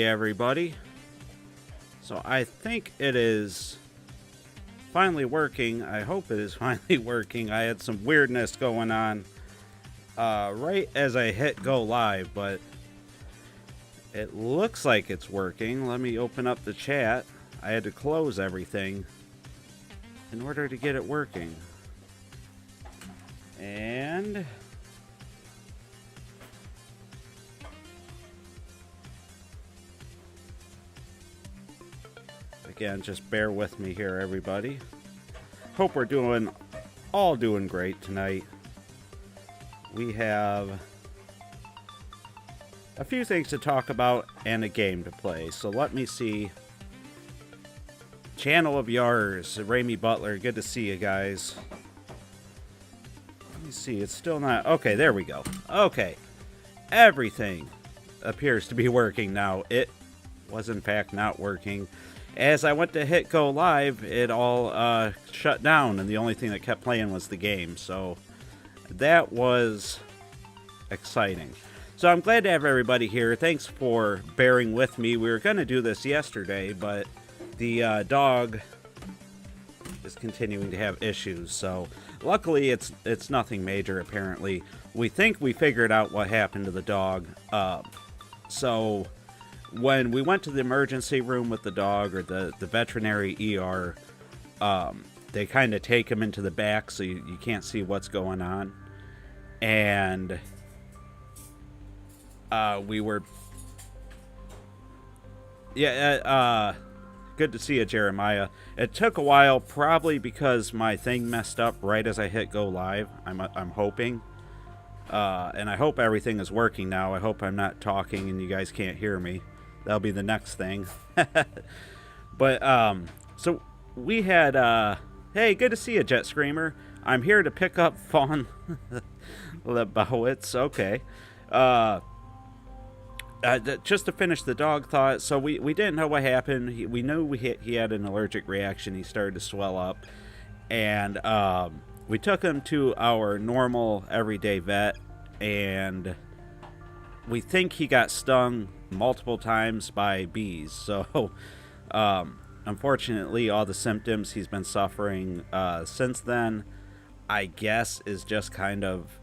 everybody. So I think it is finally working. I hope it is finally working. I had some weirdness going on right as I hit go live, but it looks like it's working. Let me open up the chat. I had to close everything in order to get it working. And again, just bear with me here, everybody. Hope we're all doing great tonight. We have a few things to talk about and a game to play. So let me see. Channel of yours, Ramey Butler. Good to see you guys. Let me see. It's still not. Okay, there we go. Okay. Everything appears to be working now. It was, in fact, not working. As I went to hit go live, it all shut down, and the only thing that kept playing was the game. So that was exciting. So I'm glad to have everybody here. Thanks for bearing with me. We were going to do this yesterday, but the dog is continuing to have issues. So luckily, it's nothing major, apparently. We think we figured out what happened to the dog. So when we went to the emergency room with the dog, or the veterinary ER, they kind of take him into the back so you can't see what's going on. And we were... Yeah, good to see you, Jeremiah. It took a while, probably because my thing messed up right as I hit go live. I'm hoping. And I hope everything is working now. I hope I'm not talking and you guys can't hear me. That'll be the next thing. But, so we had, hey, good to see you, Jet Screamer. I'm here to pick up Fawn Lebowitz. Okay. Just to finish the dog thought, so we didn't know what happened. We knew he had an allergic reaction. He started to swell up. And we took him to our normal everyday vet, and we think he got stung multiple times by bees. So unfortunately, all the symptoms he's been suffering since then, I guess, is just kind of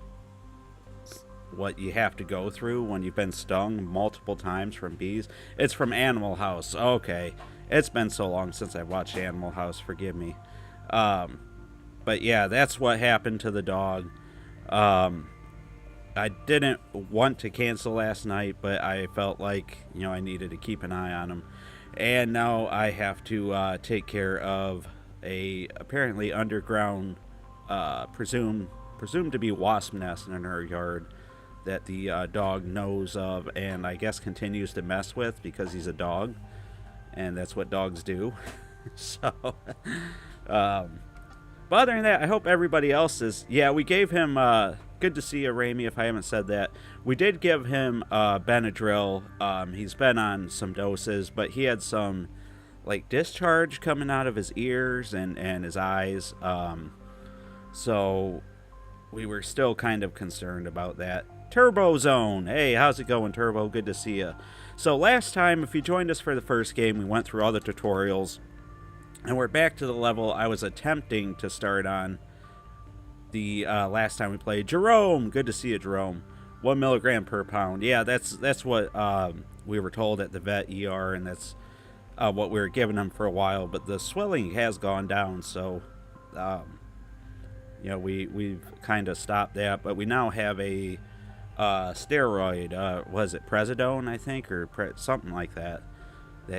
what you have to go through when you've been stung multiple times from bees. It's from Animal House. Okay. It's been so long since I've watched Animal House. Forgive me. But yeah, that's what happened to the dog. I didn't want to cancel last night, but I felt like, I needed to keep an eye on him. And now I have to take care of a apparently underground, presumed to be wasp nest in her yard that the dog knows of, and I guess continues to mess with because he's a dog, and that's what dogs do. So, but other than that, I hope everybody else is. Yeah, we gave him. Good to see you, Ramey. If I haven't said that, we did give him Benadryl. He's been on some doses, but he had some discharge coming out of his ears and his eyes. So we were still kind of concerned about that. Turbo Zone. Hey, how's it going, Turbo? Good to see you. So last time, if you joined us for the first game, we went through all the tutorials, and we're back to the level I was attempting to start on the last time we played. Jerome, good to see you, Jerome. 1 milligram per pound. Yeah, that's what we were told at the vet ER, and that's what we were giving him for a while. But the swelling has gone down, so we've kind of stopped that. But we now have a steroid. Was it Prezidone, I think, or something like that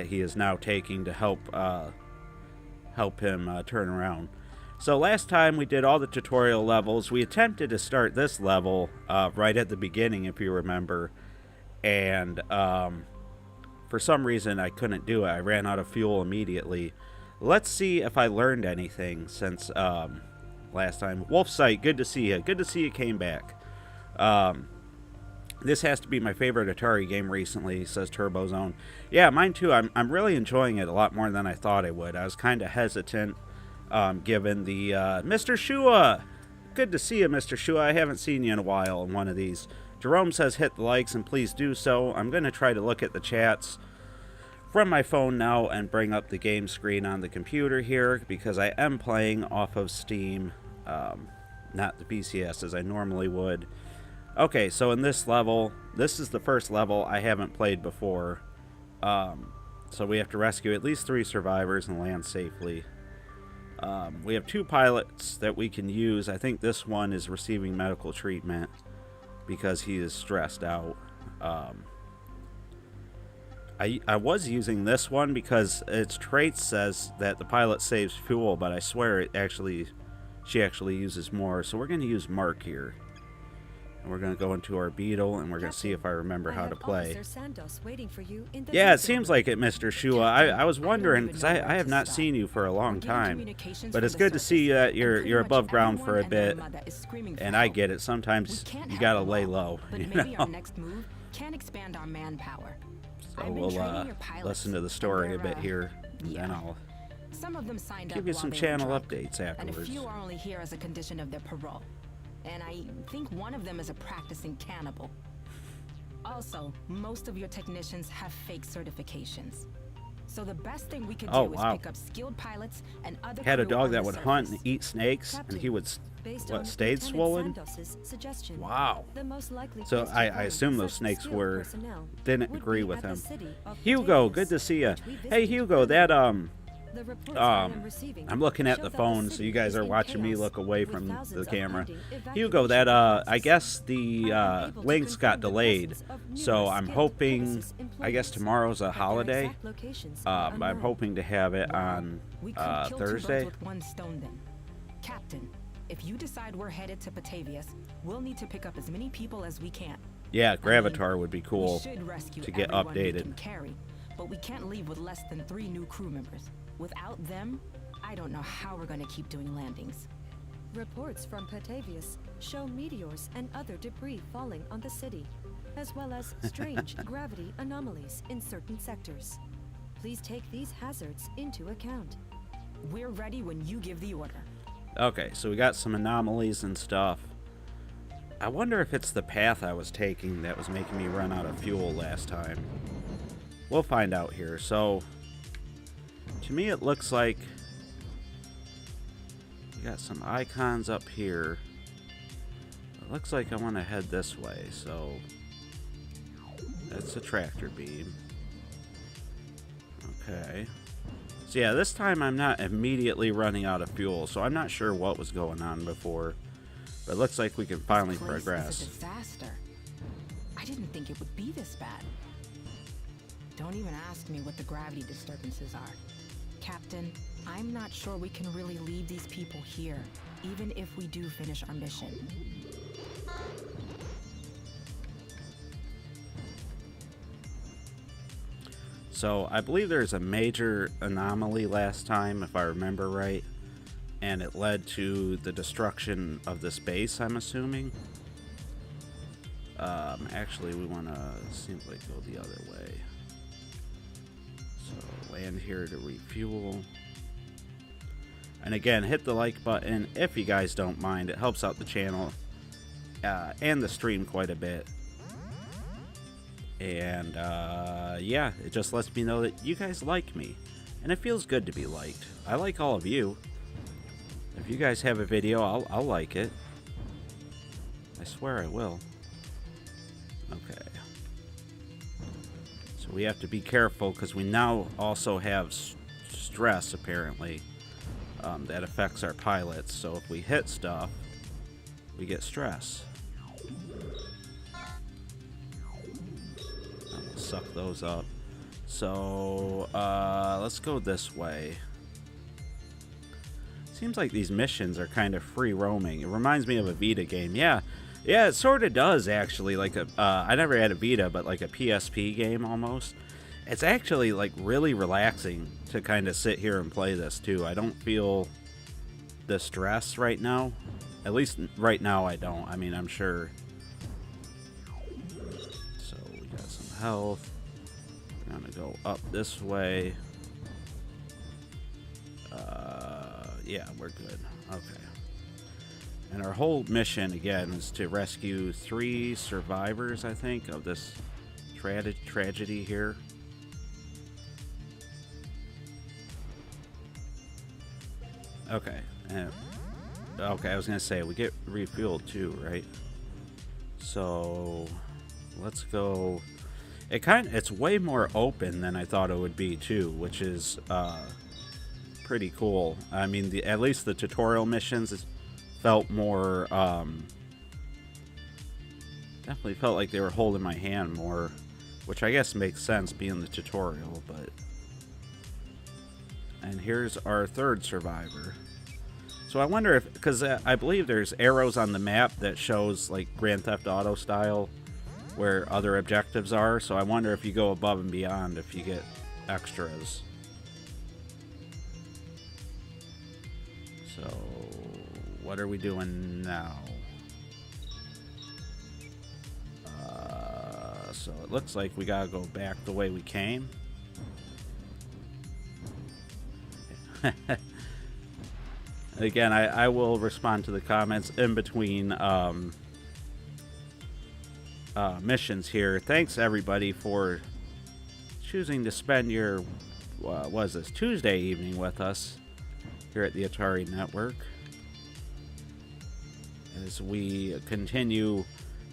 he is now taking to help him turn around. So last time we did all the tutorial levels. We attempted to start this level right at the beginning, if you remember, and for some reason I couldn't do it. I ran out of fuel immediately. Let's see if I learned anything since last time. Wolfsight, good to see you. Good to see you came back. This has to be my favorite Atari game recently, says TurboZone. Yeah, mine too. I'm really enjoying it a lot more than I thought I would. I was kind of hesitant, given the Mr. Shua. Good to see you, Mr. Shua. I haven't seen you in a while in one of these. Jerome says hit the likes and please do so. I'm going to try to look at the chats from my phone now and bring up the game screen on the computer here because I am playing off of Steam, not the PCS as I normally would. Okay, so in this level, this is the first level I haven't played before. So we have to rescue at least 3 survivors and land safely. We have 2 pilots that we can use. I think this one is receiving medical treatment because he is stressed out. I was using this one because its trait says that the pilot saves fuel, but I swear she actually uses more. So we're going to use Mark here. And we're going to go into our Beetle, and we're going to see if I remember how to play. Yeah, it seems like it, Mr. Shua. I was wondering, because I have not seen you for a long time. But it's good to see that you're above ground for a bit. And I get it. Sometimes you got to lay low. You know? So we'll listen to the story a bit here, and then I'll give you some channel updates afterwards. And a few are only here as a condition of their parole. And I think one of them is a practicing cannibal. Also, most of your technicians have fake certifications. So the best thing we could do is pick up skilled pilots and other had a dog that would hunt and eat snakes, and he would stayed swollen. Wow. So I assume those snakes didn't agree with him. Hugo, good to see you. Hey Hugo, that I'm looking at the phone, so you guys are watching me look away from the camera. Hugo, that I guess the links got delayed, so I'm hoping, I guess tomorrow's a holiday. I'm hoping to have it on Thursday. Captain, if you decide we're headed to Patavius, we'll need to pick up as many people as we can. Yeah, Gravatar would be cool to get updated. But we can't leave with less than 3 new crew members. Without them, I don't know how we're going to keep doing landings. Reports from Patavius show meteors and other debris falling on the city, as well as strange gravity anomalies in certain sectors. Please take these hazards into account. We're ready when you give the order. Okay, so we got some anomalies and stuff. I wonder if it's the path I was taking that was making me run out of fuel last time. We'll find out here. So, to me it looks like we got some icons up here. It looks like I want to head this way, so that's a tractor beam. Okay. So yeah, this time I'm not immediately running out of fuel, so I'm not sure what was going on before. But it looks like we can finally progress. It's a disaster. I didn't think it would be this bad. Don't even ask me what the gravity disturbances are. Captain, I'm not sure we can really leave these people here, even if we do finish our mission. So I believe there's a major anomaly last time, if I remember right, and it led to the destruction of this base, I'm assuming. Actually, we want to seems like go the other way. So land here to refuel. And again, hit the like button if you guys don't mind. It helps out the channel and the stream quite a bit. And yeah, it just lets me know that you guys like me, and it feels good to be liked. I like all of you. If you guys have a video, I'll like it. I swear I will. Okay. So we have to be careful because we now also have stress apparently that affects our pilots. So if we hit stuff, we get stress. Suck those up. So let's go this way. Seems like these missions are kind of free roaming. It reminds me of a Vita game. Yeah, it sort of does actually. Like a I never had a Vita, but like a PSP game almost. It's actually like really relaxing to kind of sit here and play this too. I don't feel the stress right now. At least right now I don't. I mean, I'm sure. Health. We're gonna go up this way. Yeah, we're good. Okay. And our whole mission again is to rescue 3 survivors, I think, of this tragedy here. Okay. Okay, I was gonna say we get refueled too, right? So let's go. It's way more open than I thought it would be too, which is pretty cool. I mean, at least the tutorial missions felt more. Definitely felt like they were holding my hand more, which I guess makes sense being the tutorial. But and here's our third survivor. So I wonder if, because I believe there's arrows on the map that shows like Grand Theft Auto style where other objectives are. So I wonder if you go above and beyond, if you get extras. So what are we doing now? So it looks like we gotta go back the way we came. Again, I will respond to the comments in between missions here. Thanks everybody for choosing to spend your Tuesday evening with us here at the Atari Network as we continue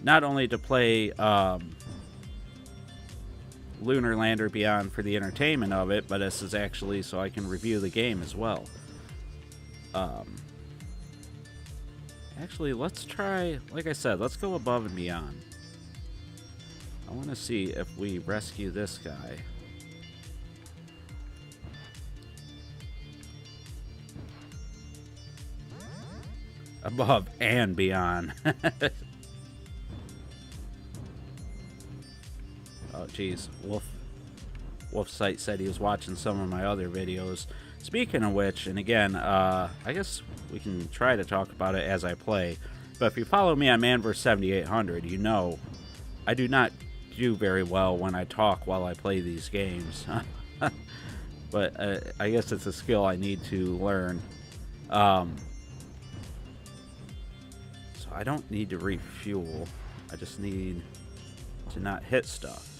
not only to play Lunar Lander Beyond for the entertainment of it, but this is actually so I can review the game as well. Actually, let's try, like I said, let's go above and beyond. I want to see if we rescue this guy. Above and beyond. Oh, geez. Wolfsight said he was watching some of my other videos. Speaking of which, and again, I guess we can try to talk about it as I play. But if you follow me on Manverse7800, you know I do not do very well when I talk while I play these games. But I guess it's a skill I need to learn. So I don't need to refuel. I just need to not hit stuff.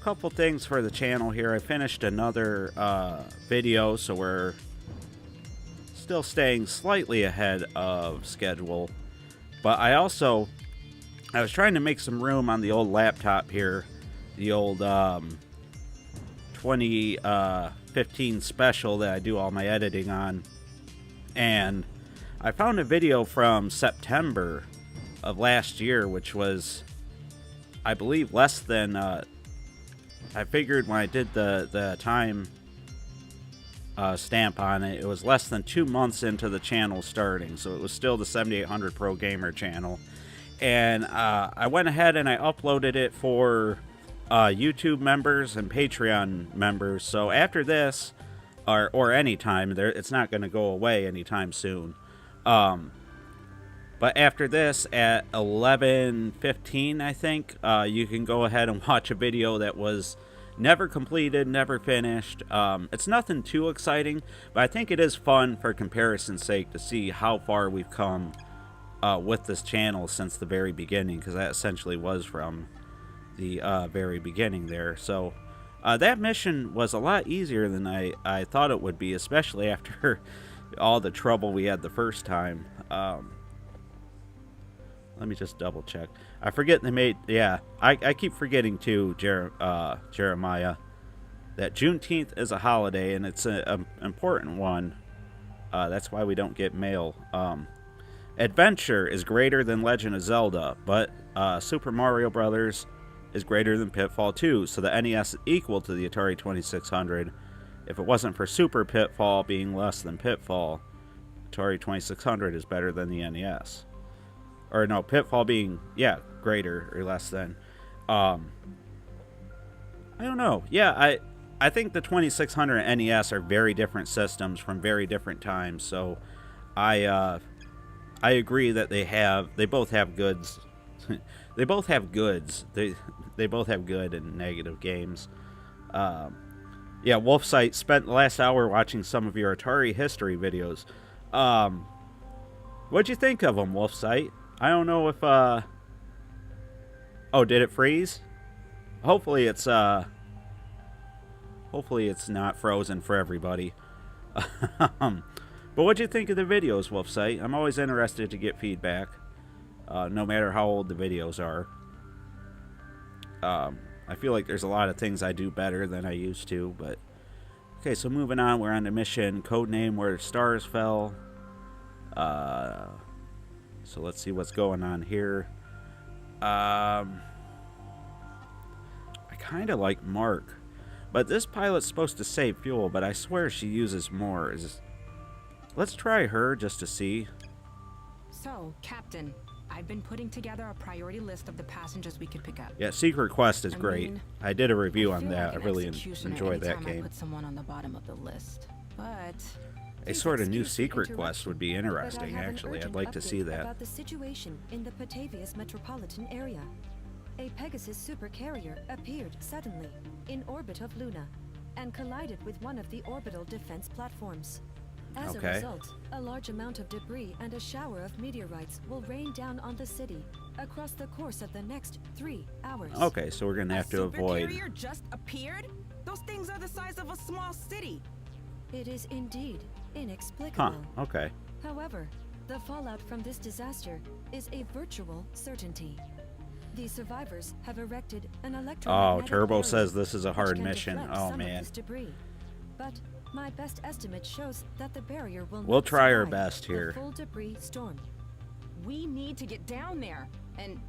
Couple things for the channel here. I finished another video, so we're still staying slightly ahead of schedule. But I was trying to make some room on the old laptop here, the old 2015 special that I do all my editing on, and I found a video from September of last year, which was, I believe, less than I figured when I did the time stamp on it, it was less than 2 months into the channel starting, so it was still the 7800 Pro Gamer channel. And I went ahead and I uploaded it for YouTube members and Patreon members. So after this, or anytime, it's not going to go away anytime soon. But after this, at 11:15, I think, you can go ahead and watch a video that was never completed, never finished. It's nothing too exciting, but I think it is fun for comparison's sake to see how far we've come with this channel since the very beginning, because that essentially was from the very beginning there. So that mission was a lot easier than I thought it would be, especially after all the trouble we had the first time. Let me just double check. I forget they made, yeah, I keep forgetting too, Jeremiah, that Juneteenth is a holiday, and it's an important one. That's why we don't get mail. Adventure is greater than Legend of Zelda, but Super Mario Brothers is greater than Pitfall 2, so the NES is equal to the Atari 2600. If it wasn't for Super Pitfall being less than Pitfall, Atari 2600 is better than the NES. Or no, Pitfall being, yeah, greater or less than. I don't know. Yeah, I think the 2600 and NES are very different systems from very different times. So I agree that they both have goods. They both have goods. They both have good and negative games. Yeah, Wolfsight spent the last hour watching some of your Atari history videos. What'd you think of them, Wolfsight? I don't know if, oh, did it freeze? Hopefully it's, hopefully it's not frozen for everybody. But what'd you think of the videos, Wolfsight? I'm always interested to get feedback, no matter how old the videos are. I feel like there's a lot of things I do better than I used to, but... Okay, so moving on, we're on the mission, codename Where the Stars Fell. So let's see what's going on here. I kind of like Mark, but this pilot's supposed to save fuel, but I swear she uses more. Let's try her just to see. So, Captain, I've been putting together a priority list of the passengers we could pick up. Yeah, Secret Quest is great. I did a review on feel that. like I an really executioner enjoyed that anytime I game. put someone on the bottom of the list, but A sort of new Excuse the Secret Quest would be interruption, interesting, but I have an actually. I'd urgent like to see update that. about the situation in the Patavius metropolitan area. A Pegasus supercarrier appeared suddenly in orbit of Luna and collided with one of the orbital defense platforms. As a Okay. result, a large amount of debris and a shower of meteorites will rain down on the city across the course of the next 3 hours. Okay, so we're going to have to avoid... Supercarrier just appeared? Those things are the size of a small city. It is indeed inexplicable. Huh, okay. However, the fallout from this disaster is a virtual certainty. The survivors have erected an electromagnetic Oh, Turbo barrier says this is a which hard can mission. deflect Oh, some of man. this debris. But my best estimate shows that the barrier will We'll not try our survive best the here. full debris storm. we need to get down there. And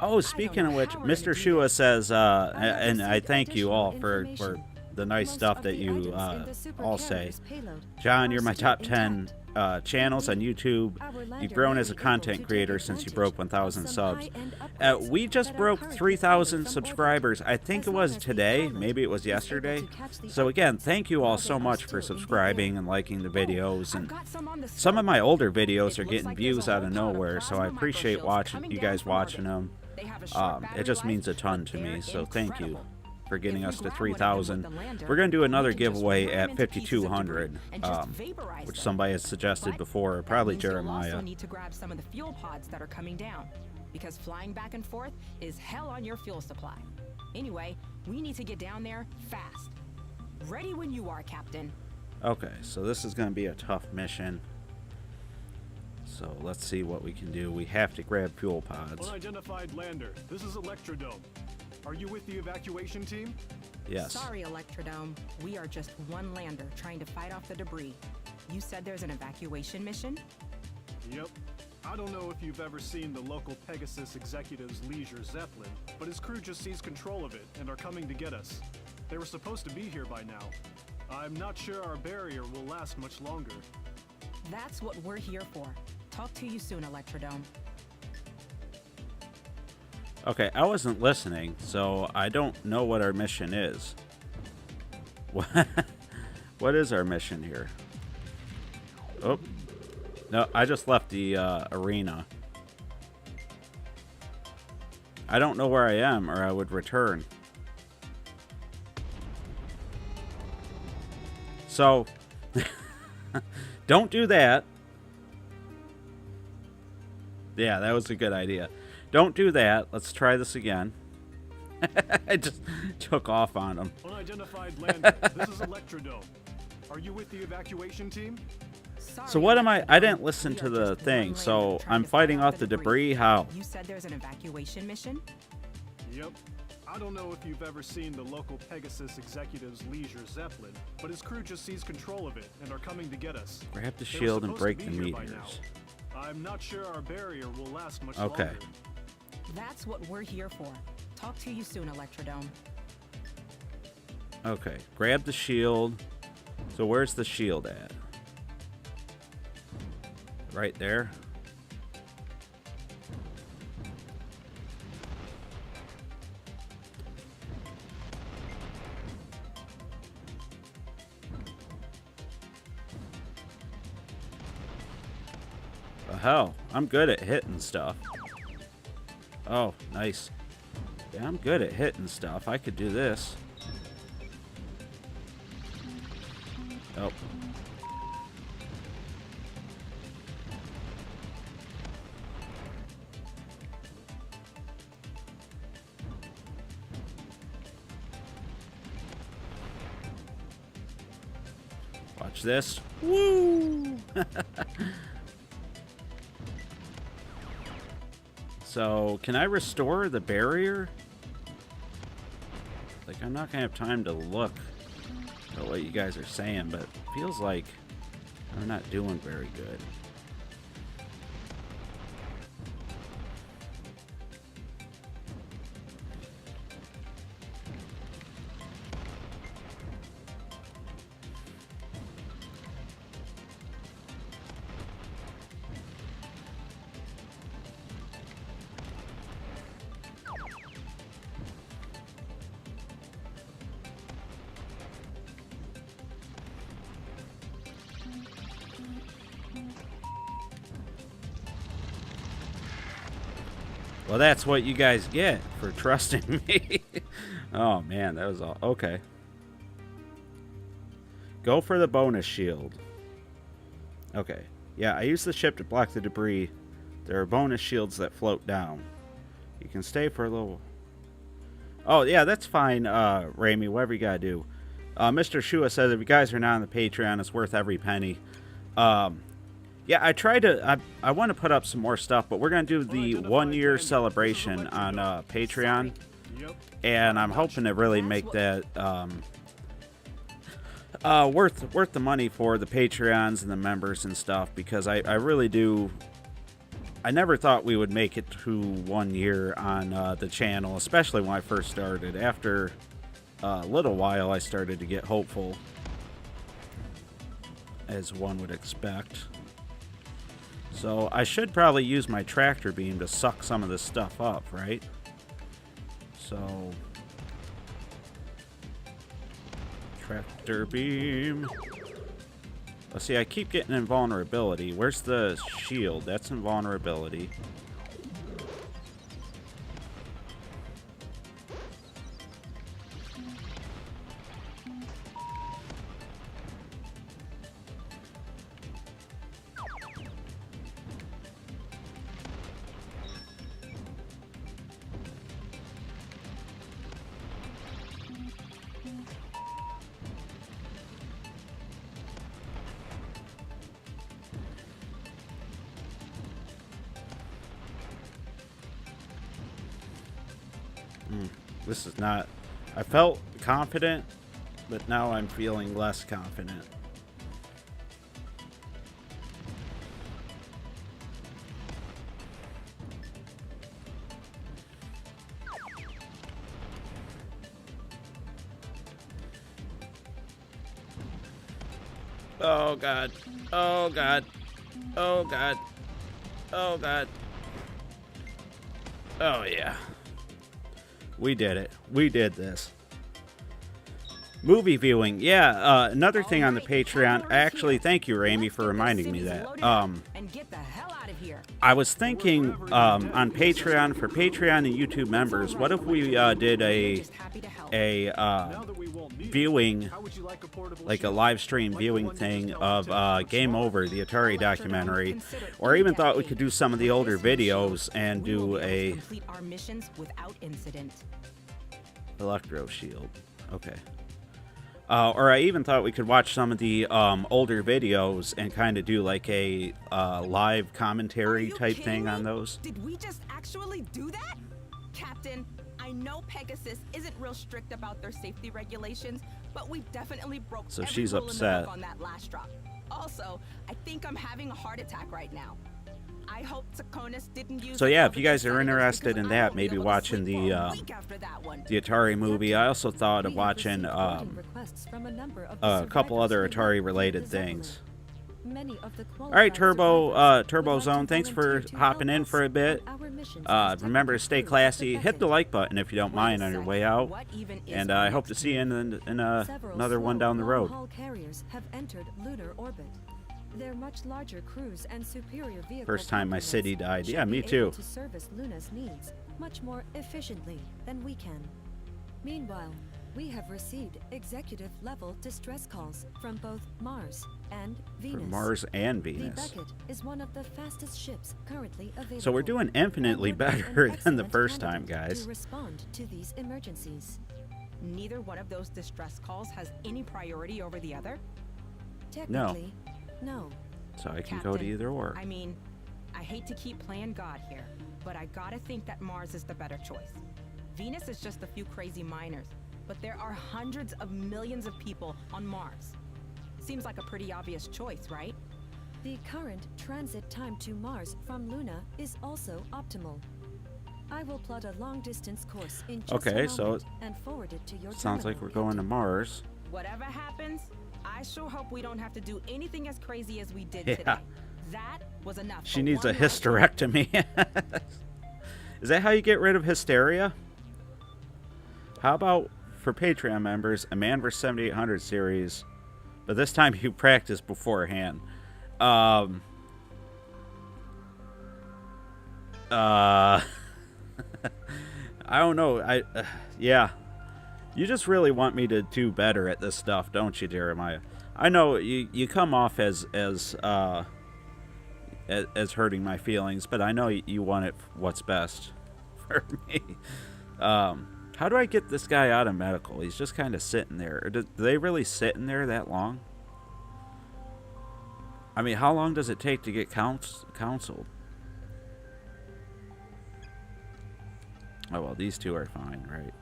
Oh, speaking of know which, how we're gonna Mr. do Shua this. says, have and I received thank you additional all for information. the nice Most stuff of that the you items in the all say. supercarrier's payload John, are you're my still top 10 intact. channels on YouTube. Our lander You've grown may as a be able content to take creator since you broke advantage 1,000 of some subs. high-end upgrades We just that are broke currently 3,000 fired from subscribers. I orbit, think as it long was as the today. pilot Maybe it was is able yesterday. to catch the So again, upgrades thank you all while they so are much for still in the subscribing air. and liking the videos. I've And got some on the some of sub. my older videos It are looks getting like views there's a out of whole ton of nowhere, so I plasma appreciate microshields coming you down guys from watching orbit. them. They have a short It battery just life, means a ton but to me, they're so thank you incredible. for getting If us we to grab one of them 3,000. with the lander, We're going to do another we can just giveaway ram at into pieces of 5,200, debris and just vaporize which them. somebody has suggested But before, that probably means you'll Jeremiah. also need to grab some of the fuel pods that are coming down, because flying back and forth is hell on your fuel supply. Anyway, we need to get down there fast. Ready when you are, Captain. Okay, so this is going to be a tough mission. So let's see what we can do. We have to grab fuel pods. Unidentified lander. This is Electrodome. Are you with the evacuation team? Yes. Sorry, Electrodome. We are just one lander trying to fight off the debris. You said there's an evacuation mission? Yep. I don't know if you've ever seen the local Pegasus executive's leisure Zeppelin, but his crew just seized control of it and are coming to get us. They were supposed to be here by now. I'm not sure our barrier will last much longer. That's what we're here for. Talk to you soon, Electrodome. Okay, I wasn't listening, so I don't know what our mission is. What is our mission here? Oh. No, I just left the arena. I don't know where I am, or I would return. So, don't do that. Yeah, that was a good idea. Don't do that. Let's try this again. I just took off on him. Unidentified lander. This is Electrodome. Are you with the evacuation team? Sorry, So what am I Electrodome. didn't listen We to are the just thing, one so lander trying I'm to fight fighting off the debris. How? You said there's an evacuation mission? Yep. I don't know if you've ever seen the local Pegasus executive's leisure Zeppelin, but his crew just seized control of it and are coming to get us. Grab the They were shield and supposed to break be the here by now. meteors. I'm not sure our barrier will last much Okay. longer. That's what we're here for. Talk to you soon, Electrodome. Okay, grab the shield. So where's the shield at? Right there. The hell? I'm good at hitting stuff. Oh, nice. Yeah, I'm good at hitting stuff. I could do this. Oh. Watch this. Woo! So, can I restore the barrier? Like, I'm not gonna have time to look at what you guys are saying, but it feels like I'm not doing very good. Well, that's what you guys get for trusting me. Oh, man, that was all. Okay. Go for the bonus shield. Okay. Yeah, I used the ship to block the debris. There are bonus shields that float down. You can stay for a little... Oh, yeah, that's fine, Raimi, whatever you gotta do. Mr. Shua says if you guys are not on the Patreon, it's worth every penny. Yeah, I tried to... I want to put up some more stuff, but we're going to do the 1-year celebration on Patreon. And I'm hoping to really make that worth the money for the Patreons and the members and stuff, because I really do... I never thought we would make it to 1 year on the channel, especially when I first started. After a little while, I started to get hopeful, as one would expect. So I should probably use my tractor beam to suck some of this stuff up, right? So... Tractor beam. Let's see, I keep getting invulnerability. Where's the shield? That's invulnerability. This is not... I felt confident, but now I'm feeling less confident. Oh, God. Oh, God. Oh, God. Oh, God. Oh, yeah. We did it. We did this. Movie viewing. Yeah, another thing on the Patreon. Actually, thank you, Raimi, for reminding me that. I was thinking on Patreon, for Patreon and YouTube members, what if we did a viewing, like a live stream viewing thing of Game Over, the Atari documentary, or I even thought we could do some of the older videos and do a electro shield. Okay. Or I even thought we could watch some of the older videos and kind of do like a live commentary type thing on those. Did we just actually do that? Captain, I know Pegasus isn't real strict about their safety regulations, but we definitely broke so every she's rule in the upset book on that last drop. Also, I think I'm having a heart attack right now. I hope Tsakonis didn't use... So yeah, if you guys are interested in that, maybe watching the Atari movie. I also thought of watching a couple other Atari related things. All right, Turbo Zone, thanks for hopping in for a bit. Remember to stay classy. Hit the like button if you don't mind on your way out, and I hope to see you in another one down the road. Their much larger crews and superior vehicle First time my city died. should Yeah, be me able too. to service Luna's needs much more efficiently than we can. Meanwhile, we have received executive-level distress calls from both Mars and Venus. From Mars and The Venus. Beckett is one of the fastest ships currently available. So we're doing infinitely and would be better an than the excellent first time, candidate guys. To respond to these emergencies. Neither one of those distress calls has any priority over the other? Technically, no. So I can go to Captain, either or. I mean, I hate to keep playing God here, but I gotta think that Mars is the better choice. Venus is just a few crazy miners, but there are hundreds of millions of people on Mars. Seems like a pretty obvious choice, right? The current transit time to Mars from Luna is also optimal. I will plot a long-distance course in just Okay, a so moment and forward it to your Sounds like terminal, we're going to Captain. Mars. Whatever happens, I sure hope we don't have to do anything as crazy as we did Yeah. today. That was enough. She for needs a one life. hysterectomy. Is that how you get rid of hysteria? How about for Patreon members, a Man vs 7800 series, but this time you practice beforehand. I don't know. Yeah. You just really want me to do better at this stuff, don't you, Jeremiah? I know you come off as hurting my feelings, but I know you want it what's best for me. How do I get this guy out of medical? He's just kind of sitting there. Or do they really sit in there that long? I mean, how long does it take to get counseled? Oh, well, these two are fine, right?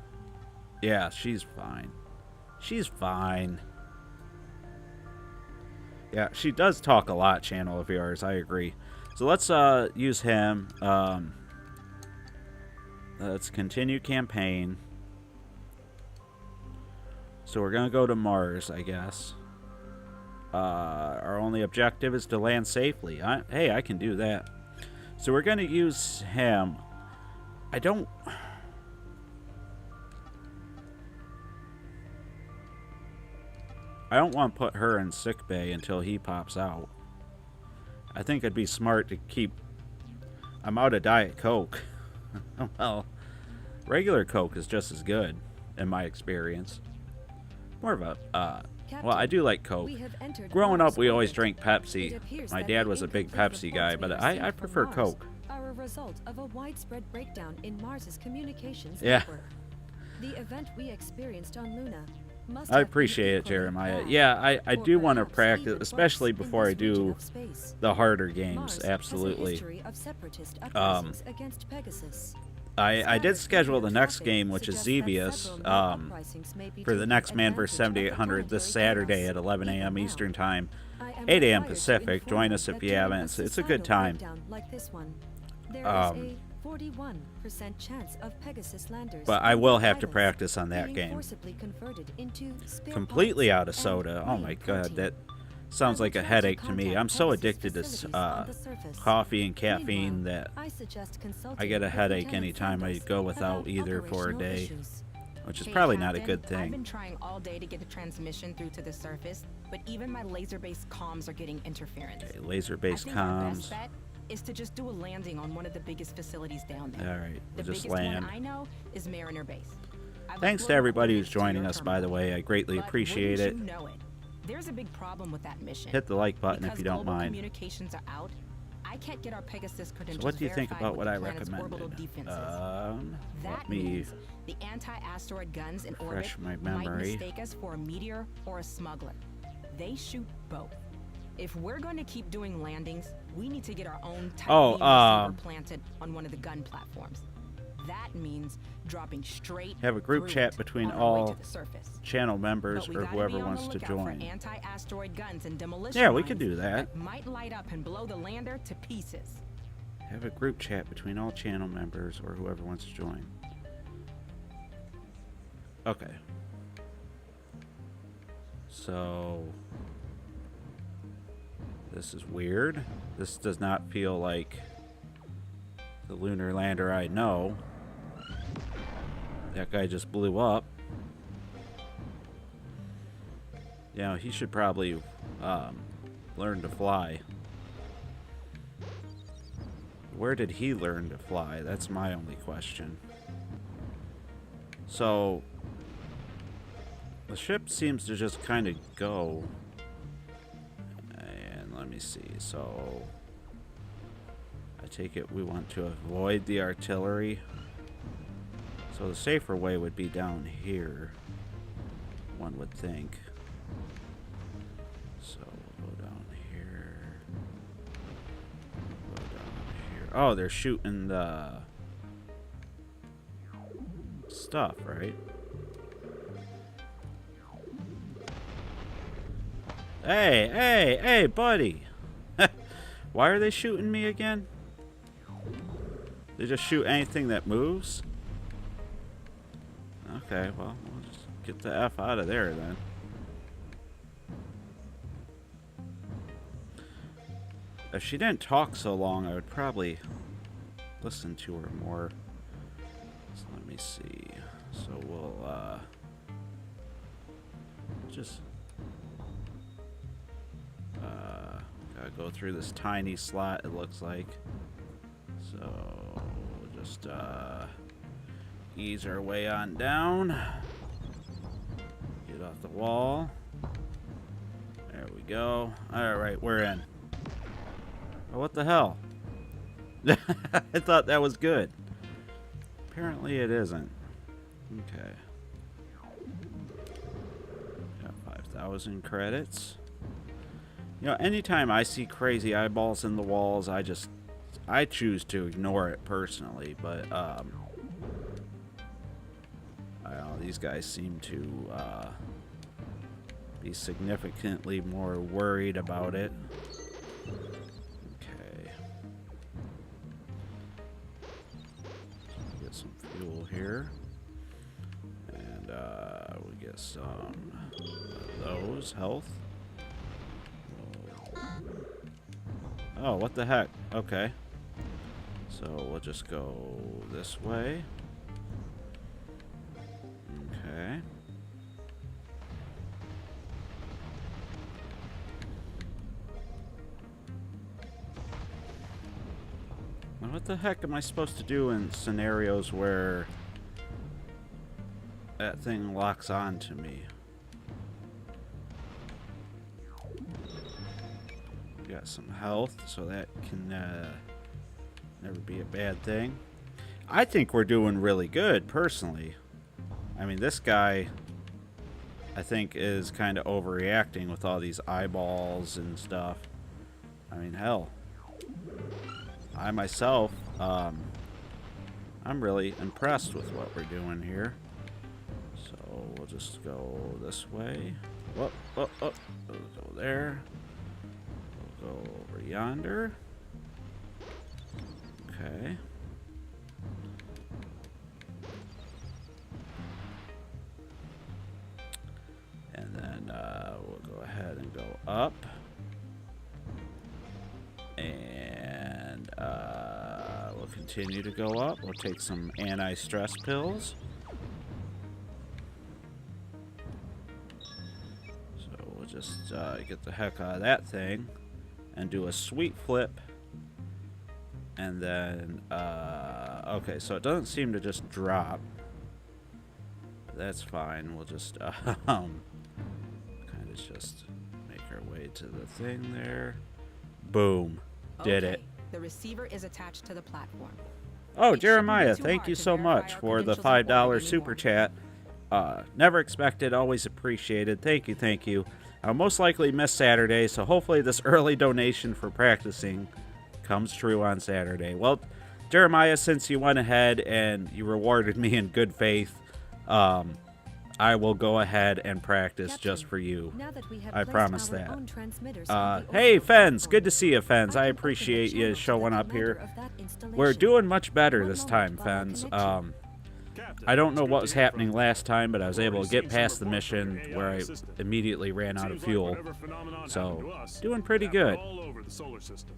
Yeah, she's fine. She's fine. Yeah, she does talk a lot, channel of yours. I agree. So let's use him. Let's continue campaign. So we're going to go to Mars, I guess. Our only objective is to land safely. Hey, I can do that. So we're going to use him. I don't want to put her in sickbay until he pops out. I think it'd be smart to keep... I'm out of Diet Coke. Well, regular Coke is just as good, in my experience. More of a... well, I do like Coke. We have entered Growing Mars up, we always orbit. drank It Pepsi. appears My that dad the was a big incomplete Pepsi guy, reports but we I received prefer from Mars Coke. are a result of a widespread breakdown in Mars's communications Yeah. network. The event we experienced on Luna must I have been appreciate it, equally Jeremiah. bad, Yeah, I or do want to perhaps practice, even especially worse in before I this region do of space. the harder games. Mars has a Absolutely. history of separatist uprisings against Pegasus. I did Sad schedule the next traffic game, which is suggests that Xevious, several new uprisings may be for the taking next Man vs. advantage of the 7800 this planetary Saturday chaos. at 11 Even a.m. now, Eastern Time, I am 8 a.m. required to Pacific. inform Join you us if that you during haven't. a It's a good societal time. breakdown like this one, there is a 41% chance of Pegasus landers But I on will the have to islands practice on that being game. forcibly converted into spare Completely parts out of and soda. Oh brain my god, protein. that sounds I will like a try to headache to me. contact I'm so Pegasus addicted to facilities on the surface. coffee and caffeine Meanwhile, that I suggest consulting I get a with headache Lieutenant anytime I Sanders go without about either for a operational day, issues. which is Hey, probably not a Captain, good I've thing. been trying all day to get the transmission through to the surface, but even my laser-based comms are getting interference. Okay, laser-based I think our best comms. bet is to just do a landing on one of the biggest facilities down there. All right, The we'll just biggest land. one I know is Mariner Base. I've Thanks to uploaded everybody who's coordinates to joining your us, by the terminal. way. I greatly But appreciate it. wouldn't you know it, there's a big problem with that mission. Hit the like button if Because you don't global mind. communications are out, I can't get our Pegasus So credentials what do you think verified about with what the I planet's orbital recommended? defenses. Let That me means the anti-asteroid guns in orbit refresh my might memory. mistake us for a meteor or a smuggler. They shoot both. If we're going to keep doing landings, we need to get our own tight beam receiver planted on one of the gun platforms. That means dropping straight Have a group through chat it between on our way all to the surface. channel members But we or gotta be whoever on the wants to lookout for join. anti-asteroid guns and demolition Yeah, we could mines do that. might light up and blow the lander to pieces. Have a group chat between all channel members or whoever wants to join. Okay. So this is weird. This does not feel like the lunar lander I know. That guy just blew up. Yeah, he should probably learn to fly. Where did he learn to fly? That's my only question. So the ship seems to just kind of go. And let me see. So I take it we want to avoid the artillery. So the safer way would be down here, one would think. So Oh, they're shooting the stuff, right? Hey, buddy. Why are they shooting me again? They just shoot anything that moves? Okay, well, we'll just get the F out of there then. If she didn't talk so long, I would probably listen to her more. So let me see. So we'll just gotta go through this tiny slot, it looks like. So we'll just ease our way on down. Get off the wall. There we go. Alright, we're in. Oh, what the hell? I thought that was good. Apparently it isn't. Okay. Got 5,000 credits. You know, anytime I see crazy eyeballs in the walls, I choose to ignore it personally, but I don't know, these guys seem to be significantly more worried about it. Okay. Get some fuel here. And we get some of those, health. Oh, what the heck? Okay. So we'll just go this way. Okay. Now what the heck am I supposed to do in scenarios where that thing locks on to me? Got some health, so that can never be a bad thing. I think we're doing really good, personally. I mean, this guy, I think, is kind of overreacting with all these eyeballs and stuff. I mean, hell. I myself, I'm really impressed with what we're doing here. So we'll just go this way. Whoop, whoop, whoop. We'll go there. We'll go over yonder. Okay. And then we'll go ahead and go up. And we'll continue to go up. We'll take some anti-stress pills. So we'll just get the heck out of that thing and do a sweet flip. And then, okay, so it doesn't seem to just drop. That's fine. We'll just, kind of just make our way to the thing there. Boom. Did it. The receiver is attached to the platform. Oh, It shouldn't be Jeremiah, too thank hard you to so verify much our for the credentials and order $5 super anymore. chat. Never expected, always appreciated. Thank you, thank you. I'll most likely miss Saturday, so hopefully this early donation for practicing comes true on Saturday. Well, Jeremiah, since you went ahead and you rewarded me in good faith, I will go ahead and practice Captain, just for you. now that we have I placed promise our that. own transmitters on the Hey, orbital Fens, platform, good to see you, Fens. I I can open the appreciate you channel to the showing up commander here. of that installation. We're doing much better One this moment time, while I Fens. connect you. Captain, I don't know it's what good was to hear happening from last time, but I was able to get Received some past the reports from mission your where AI I assistant. immediately ran out of Seems fuel. like whatever phenomenon So, happened to us doing pretty happened good. all over the solar system.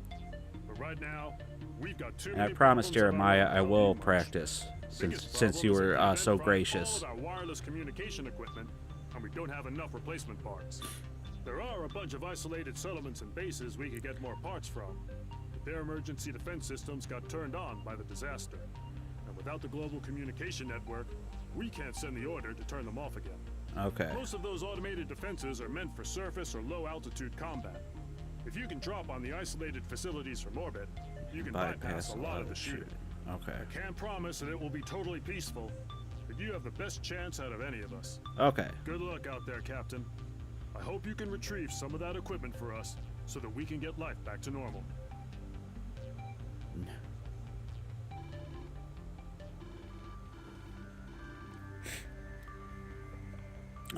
But right now, we've got too And I many promised problems of our Jeremiah own I to will help you much. practice Biggest since you problem is that were we've been so trying gracious. all of our wireless communication equipment, and we don't have enough replacement parts. There are a bunch of isolated settlements and bases we could get more parts from, but their emergency defense systems got turned on by the disaster. And without the global communication network, we can't send the order to turn them off again. Okay. Most of those automated defenses are meant for surface or low-altitude combat. If you can drop on the isolated facilities from orbit, you can bypass a lot of the shooting. Okay. I can't promise that it will be totally peaceful, but you have the best chance out of any of us. Okay. Good luck out there, Captain. I hope you can retrieve some of that equipment for us so that we can get life back to normal.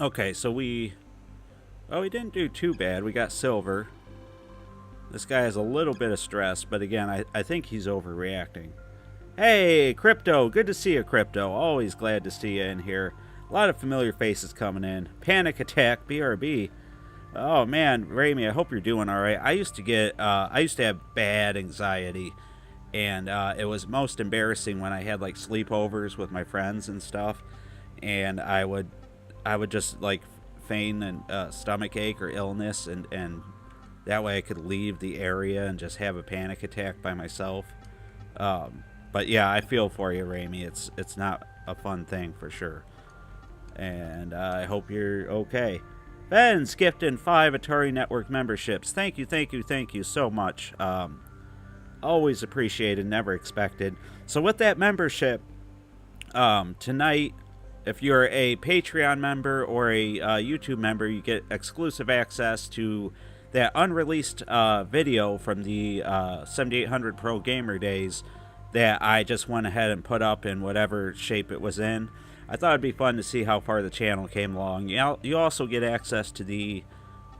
Okay, so we didn't do too bad. We got silver. This guy has a little bit of stress, but again, I think he's overreacting. Hey, Crypto. Good to see you, Crypto. Always glad to see you in here. A lot of familiar faces coming in. Panic Attack, BRB. Oh, man, Raimi, I hope you're doing all right. I used to have bad anxiety, and it was most embarrassing when I had, like, sleepovers with my friends and stuff, and I would just, like, feign a stomach ache or illness, and that way I could leave the area and just have a panic attack by myself. But yeah, I feel for you, Raimi. It's not a fun thing for sure. And I hope you're okay. Ben's gifting 5 Atari Network memberships. Thank you so much. Always appreciated, never expected. So with that membership, tonight, if you're a Patreon member or a YouTube member, you get exclusive access to that unreleased video from the 7800 Pro Gamer days that I just went ahead and put up in whatever shape it was in. I thought it'd be fun to see how far the channel came along. You also get access to the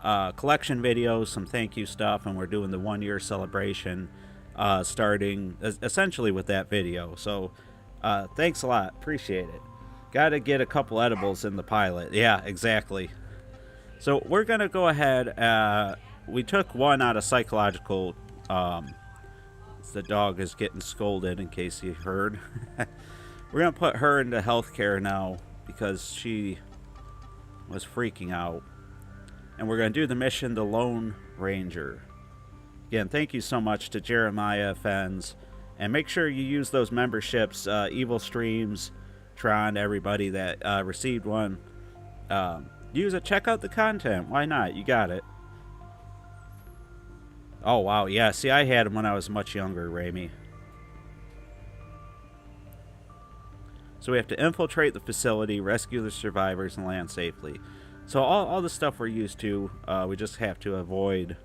collection videos, some thank you stuff, and we're doing the 1-year celebration starting essentially with that video. So thanks a lot. Appreciate it. Got to get a couple edibles in the pilot. Yeah, exactly. So we're going to go ahead. We took one out of psychological. The dog is getting scolded, in case you heard. We're going to put her into healthcare now because she was freaking out. And we're going to do the mission, the Lone Ranger. Again, thank you so much to Jeremiah Fens. And make sure you use those memberships, Evil Streams, Tron, everybody that received one. Use it. Check out the content. Why not? You got it. Oh, wow. Yeah, see, I had them when I was much younger, Raimi. So we have to infiltrate the facility, rescue the survivors, and land safely. So all the stuff we're used to, we just have to avoid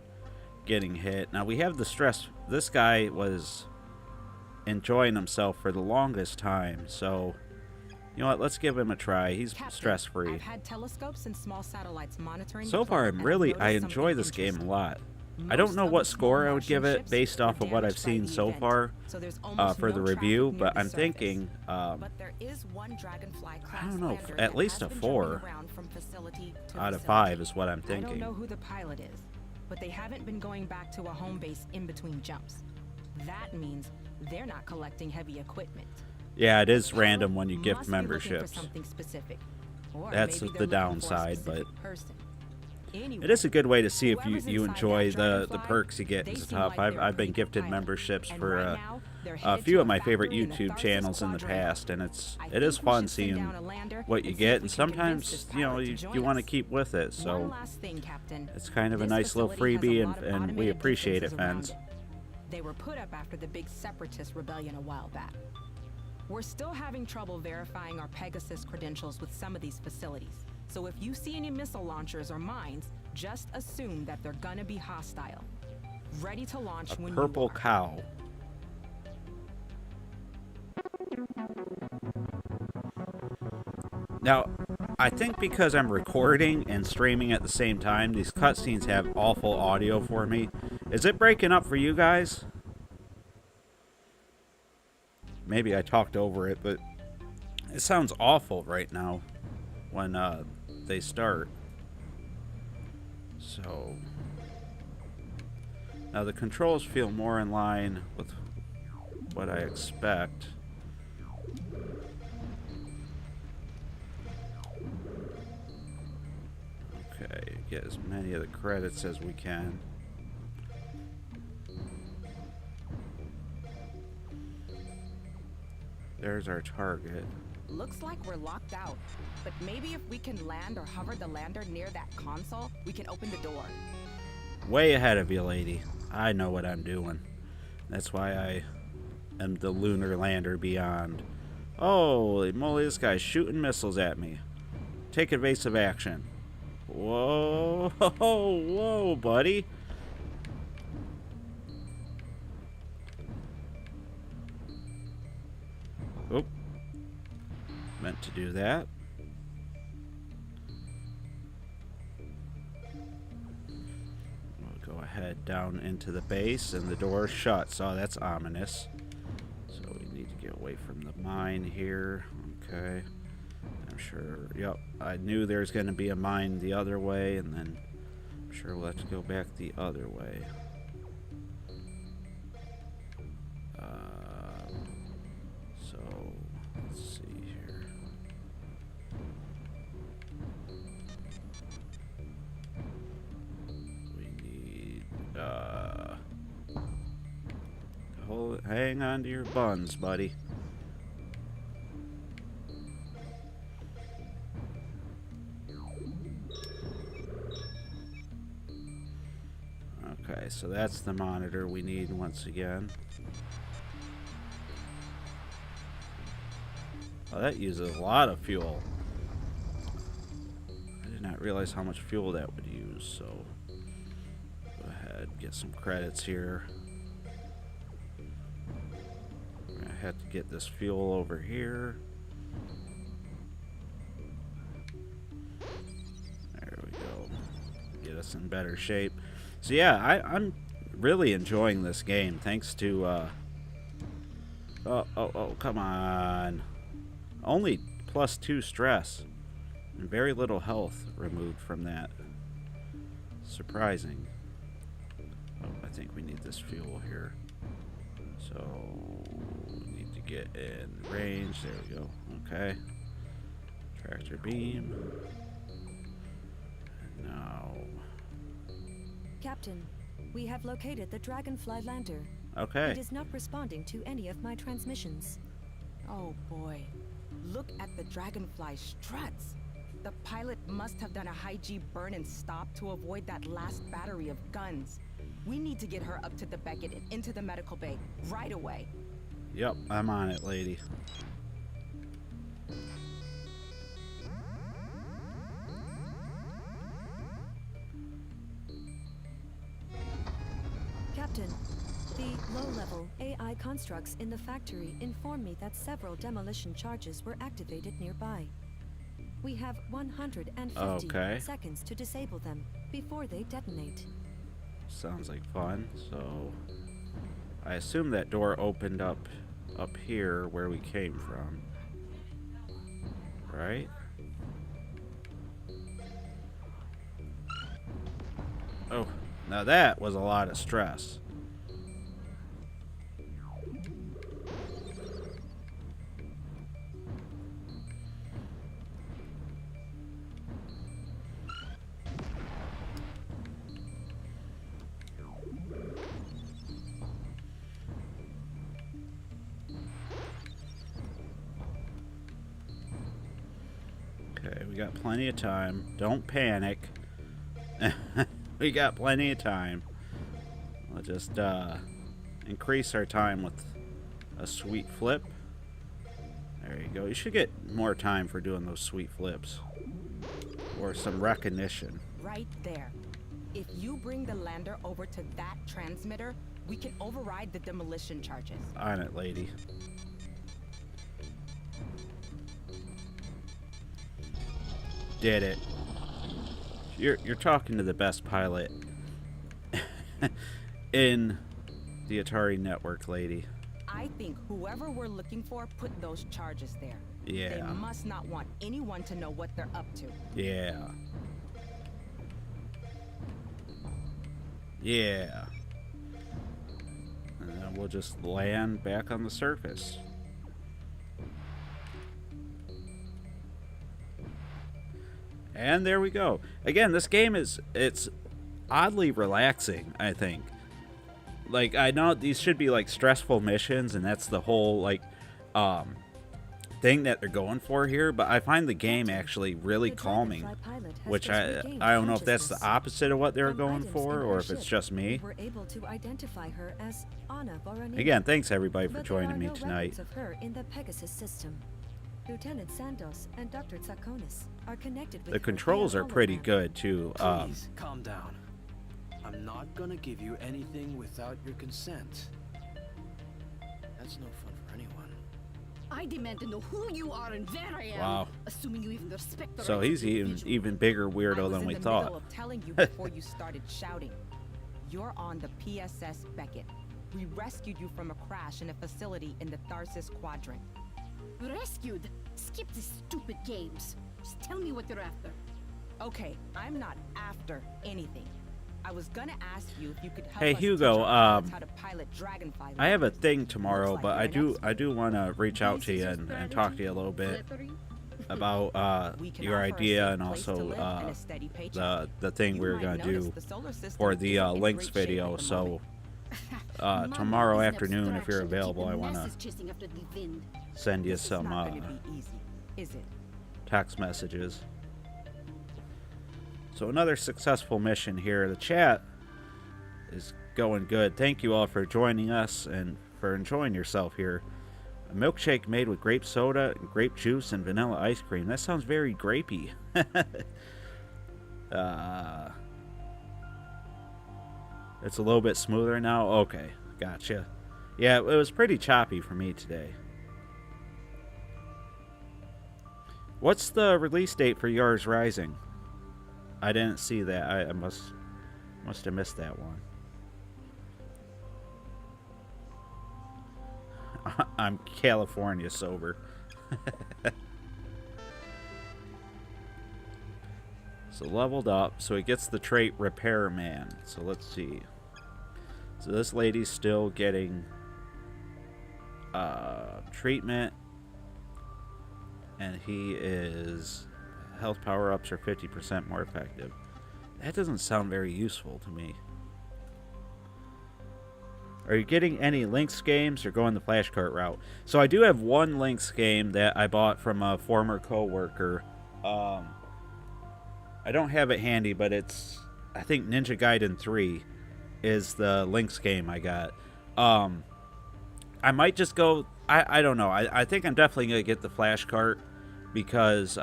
getting hit. Now, we have the stress. This guy was enjoying himself for the longest time, so you know what? Let's give him a try. He's stress-free. I've had telescopes and small satellites monitoring. So far, I enjoy this game a lot. I don't know what score I would give it based off of what I've seen so far for the review, but I'm thinking, I don't know, at least a 4 out of 5 is what I'm I thinking. don't know who the pilot is, but they haven't been going back to a home base in between jumps. That means they're not collecting heavy equipment. Yeah, it is random when you gift Must be looking for memberships. something specific. Or That's maybe they're the looking for a downside, but specific person. Anyway, it is a good way to see if whoever's you inside enjoy that the dragonfly, perks you get they and seem stuff. like they're I've been pretty gifted pilot. memberships And for right now, they're a headed few to of my favorite factory in the YouTube Tharsis channels in the Quadrant. past, and I it think is we fun should send seeing down a lander what you and see get, if and we can convince sometimes this you know pilot to you join want to us. keep with it. One So last thing, Captain. it's kind of a This nice little facility has freebie, a lot of and we automated appreciate it, defenses around fans. it. They were put up after the big separatist rebellion a while back. We're still having trouble verifying our Pegasus credentials with some of these facilities. So if you see any missile launchers or mines, just assume that they're gonna be hostile. Ready to launch A when purple you are. cow. Now, I think because I'm recording and streaming at the same time, these cutscenes have awful audio for me. Is it breaking up for you guys? Maybe I talked over it, but it sounds awful right now when they start. So now the controls feel more in line with what I expect. Okay, get as many of the credits as we can. There's our target. Looks like we're locked out. But maybe if we can land or hover the lander near that console, we can open the door. Way ahead of you, lady. I know what I'm doing. That's why I am the Lunar Lander Beyond. Holy moly, this guy's shooting missiles at me. Take evasive action. Whoa, whoa, buddy. Oop. Meant to do that. head down into the base, and the door is shut, so that's ominous. So we need to get away from the mine here. Okay. I'm sure, yep, I knew there's going to be a mine the other way, and then I'm sure we'll have to go back the other way. So, let's see here. We need, hang on to your buns, buddy. Okay, so that's the monitor we need once again. Oh, that uses a lot of fuel. I did not realize how much fuel that would use, so go ahead and get some credits here. I have to get this fuel over here. There we go. Get us in better shape. So yeah, I'm really enjoying this game thanks to oh, come on. Only +2 stress and very little health removed from that. Surprising. Oh, I think we need this fuel here. So we need to get in range. There we go. Okay. Tractor beam. And now. Captain, we have located the Dragonfly lander. Okay. It is not responding to any of my transmissions. Oh boy. Look at the Dragonfly struts. The pilot must have done a high G burn and stop to avoid that last battery of guns. We need to get her up to the Beckett and into the medical bay right away. Yep, I'm on it, lady. Captain, the low-level AI constructs in the factory inform me that several demolition charges were activated nearby. We have 150 seconds to disable them before they detonate. Sounds like fun. So I assume that door opened up here where we came from. Right? Oh, now that was a lot of stress. Okay, we got plenty of time. Don't panic. We got plenty of time. We'll just increase our time with a sweet flip. There you go. You should get more time for doing those sweet flips. Or some recognition. Right there. If you bring the lander over to that transmitter, we can override the demolition charges. On it, lady. Did it. You're talking to the best pilot in the Atari Network, lady. I think whoever we're looking for put those charges there. Yeah. They must not want anyone to know what they're up to. Yeah. Yeah. And then we'll just land back on the surface. And there we go. Again, this game it's oddly relaxing, I think. Like, I know these should be like stressful missions, and that's the whole like thing that they're going for here, but I find the game actually really calming, which I don't know if that's the opposite of what they're going for or if it's just me. We're able to identify her as Anna Voronina. Again, thanks everybody for But joining me there are no tonight. records of her in the Pegasus system. Lieutenant Santos and Dr. Tsakonis are connected with The her controls via are pretty hologram. good too. Please, calm down. I'm not gonna give you anything without your consent. That's no fun for anyone. I demand to know who you are and where I am. Wow. Assuming you even respect the So rights he's of the individual. even bigger I weirdo was than in we the thought. middle of telling you before you started shouting. You're on the PSS Beckett. We rescued you from a crash in a facility in the Tharsis Quadrant. Rescued? Skip these stupid games. Just tell me what you're after. Okay, I'm not after anything. I was gonna ask you if you could help Hey, us Hugo, teach our pilots how to pilot Dragonfly. I have a weapons. thing tomorrow, Looks but like you're an I do want to reach out to This is you your and talk to you a little bit about We can your offer a idea safe and place to also live and a steady paycheck. the thing You we were might gonna notice do the solar system for the isn't in links great shape video. at the So Money tomorrow is an afternoon, if you're abstraction to keep available, the I want masses to chasing after the wind. send you This is some not gonna be easy, is it? text messages. So another successful mission here. The chat is going good. Thank you all for joining us and for enjoying yourself here. A milkshake made with grape soda, grape juice, and vanilla ice cream. That sounds very grapey. It's a little bit smoother now. Okay, gotcha. Yeah, it was pretty choppy for me today. What's the release date for Yours Rising? I didn't see that. I must have missed that one. I'm California sober. So leveled up. So he gets the trait Repairman. So let's see. So this lady's still getting treatment. And he is... Health power-ups are 50% more effective. That doesn't sound very useful to me. Are you getting any Lynx games or going the flashcart route? So I do have one Lynx game that I bought from a former co-worker. I don't have it handy, but it's... I think Ninja Gaiden 3 is the Lynx game I got. I might just go... I don't know. I think I'm definitely going to get the flashcart because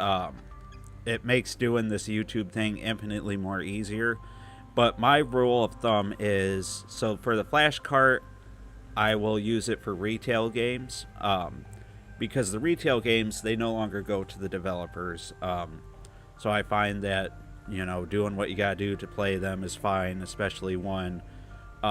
it makes doing this YouTube thing infinitely more easier. But my rule of thumb is, so for the flashcart, I will use it for retail games. Because the retail games, they no longer go to the developers. So I find that, you know, doing what you gotta do to play them is fine, especially when,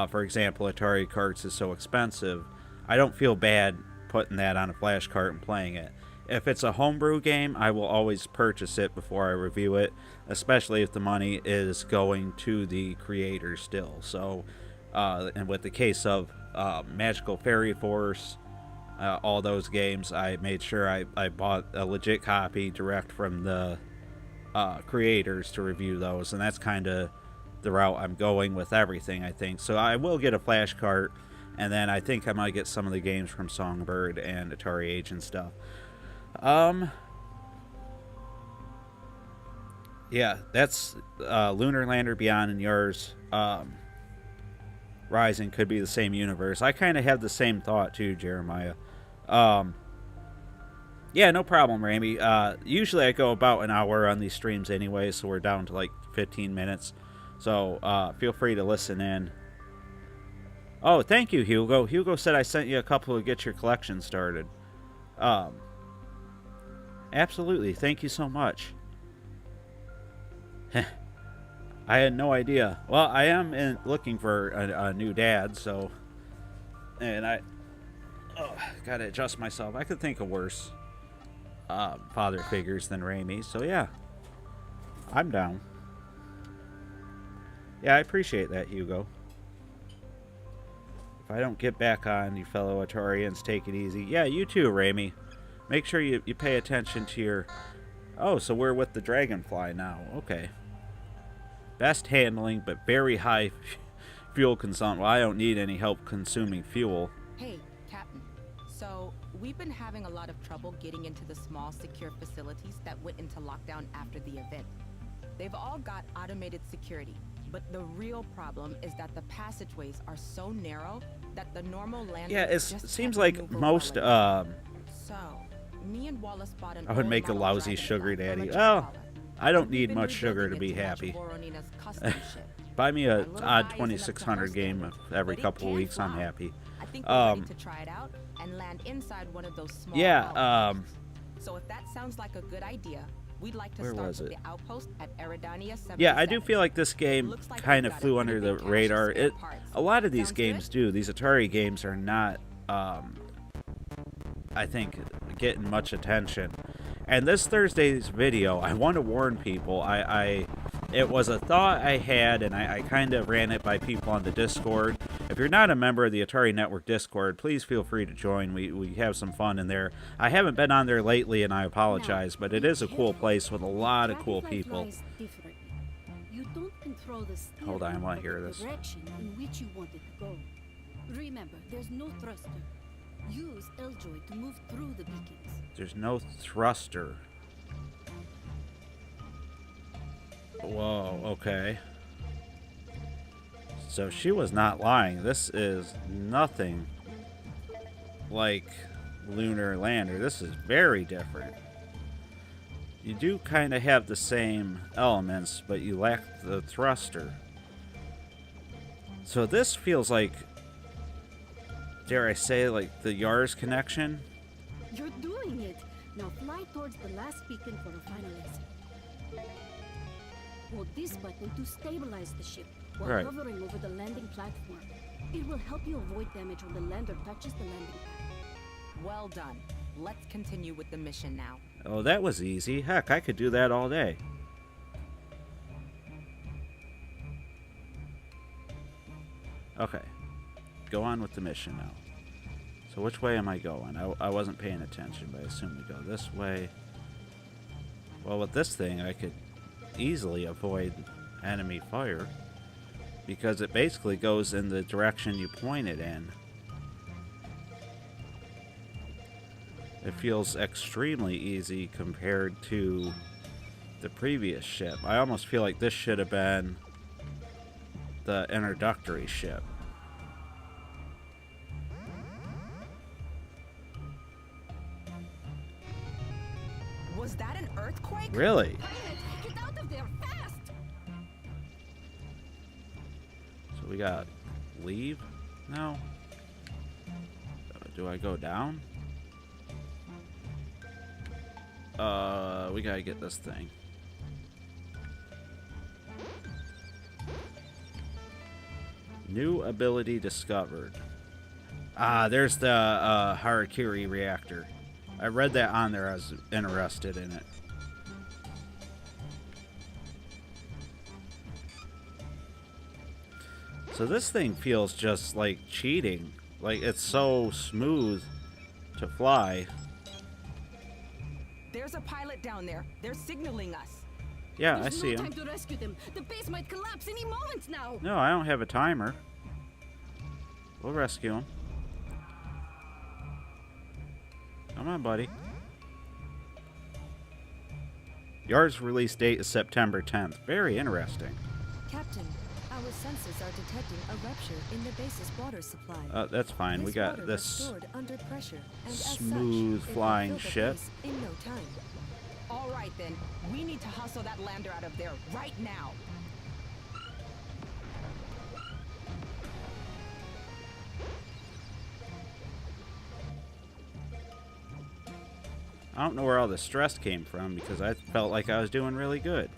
for example, Atari carts is so expensive. I don't feel bad putting that on a flashcart and playing it. If it's a homebrew game, I will always purchase it before I review it, especially if the money is going to the creator still. So, and with the case of Magical Fairy Force, all those games, I made sure I bought a legit copy direct from the creators to review those, and that's kind of the route I'm going with everything, I think. So I will get a flashcart, and then I think I might get some of the games from Songbird and Atari Age and stuff. Yeah, that's Lunar Lander Beyond and Yours Rising could be the same universe. I kind of have the same thought too, Jeremiah. Yeah, no problem, Ramy. Usually I go about an hour on these streams anyway, so we're down to like 15 minutes. So feel free to listen in. Oh, thank you, Hugo. Hugo said I sent you a couple to get your collection started. Absolutely. Thank you so much. I had no idea. Well, I am looking for a new dad, so... And I... Oh, gotta adjust myself. I could think of worse father figures than Ramy, so yeah. I'm down. Yeah, I appreciate that, Hugo. If I don't get back on, you fellow Atarians, take it easy. Yeah, you too, Ramy. Make sure you pay attention to your... Oh, so we're with the Dragonfly now. Okay. Best handling, but very high fuel consumption. Well, I don't need any help consuming fuel. Hey, Captain. So, we've been having a lot of trouble getting into the small, secure facilities that went into lockdown after the event. They've all got automated security, but the real problem is that the passageways are so narrow that the normal landers Yeah, it just seems can't like maneuver most... well enough. So, me and Wallace bought an I would old make a model lousy Dragonfly sugar from a daddy. truck Oh, hauler. I don't We've need been much sugar to rebuilding be it to match happy. Voronina's custom ship. Buy me Our a little odd guy isn't up to 2600 her game standards, every but it couple of can weeks. I'm fly. happy. I think we're ready to try it out and land inside one of those small Yeah, outposts. So if that sounds like a good idea, We'd like to Where start was with it? the outpost at Eridania 77. Yeah, I do feel like this game Looks like kind we've of got flew a under the pretty big cache of radar. spare It parts. a lot of these Sounds games good? do. These Atari games are not, I think, getting much attention. And this Thursday's video, I want to warn people. It was a thought I had, and I kind of ran it by people on the Discord. If you're not a member of the Atari Network Discord, please feel free to join. We have some fun in there. I haven't been on there lately, and I apologize, but it is a cool place with a lot of cool people. You don't control the steering, Hold on, I want to but hear the this. direction in which you want it to go. Remember, there's no thruster. Use L-joy to move through the beacons. There's no thruster. Whoa, okay. So she was not lying. This is nothing like Lunar Lander. This is very different. You do kind of have the same elements, but you lack the thruster. So this feels like, dare I say, like the Yars connection? You're doing it! Now fly towards the last beacon for a final exit. Hold this button to stabilize the ship while Right. hovering over the landing platform. It will help you avoid damage when the lander touches the landing pad. Well done. Let's continue with the mission now. Oh, that was easy. Heck, I could do that all day. Okay. Go on with the mission now. So which way am I going? I wasn't paying attention, but I assume we go this way. Well, with this thing, I could easily avoid enemy fire, because it basically goes in the direction you point it in. It feels extremely easy compared to the previous ship. I almost feel like this should have been the introductory ship. Was that an earthquake? Really? Pilot, get out of there fast! So we got leave now? Do I go down? We gotta get this thing. New ability discovered. Ah, there's the Harakiri reactor. I read that on there. I was interested in it. So this thing feels just like cheating. Like, it's so smooth to fly. There's a pilot down there. They're signaling us. Yeah, There's I see no him. time to rescue them. The base might collapse any moment now. No, I don't have a timer. We'll rescue him. Come on, buddy. Yard's release date is September 10th. Very interesting. Captain, our sensors are detecting a rupture in the base's water supply. That's fine. We This got water was this stored under pressure, and as such, smooth it will flying fill the ship. base in no time. All right, then. We need to hustle that lander out of there right now. I don't know where all the stress came from, because I felt like I was doing really good.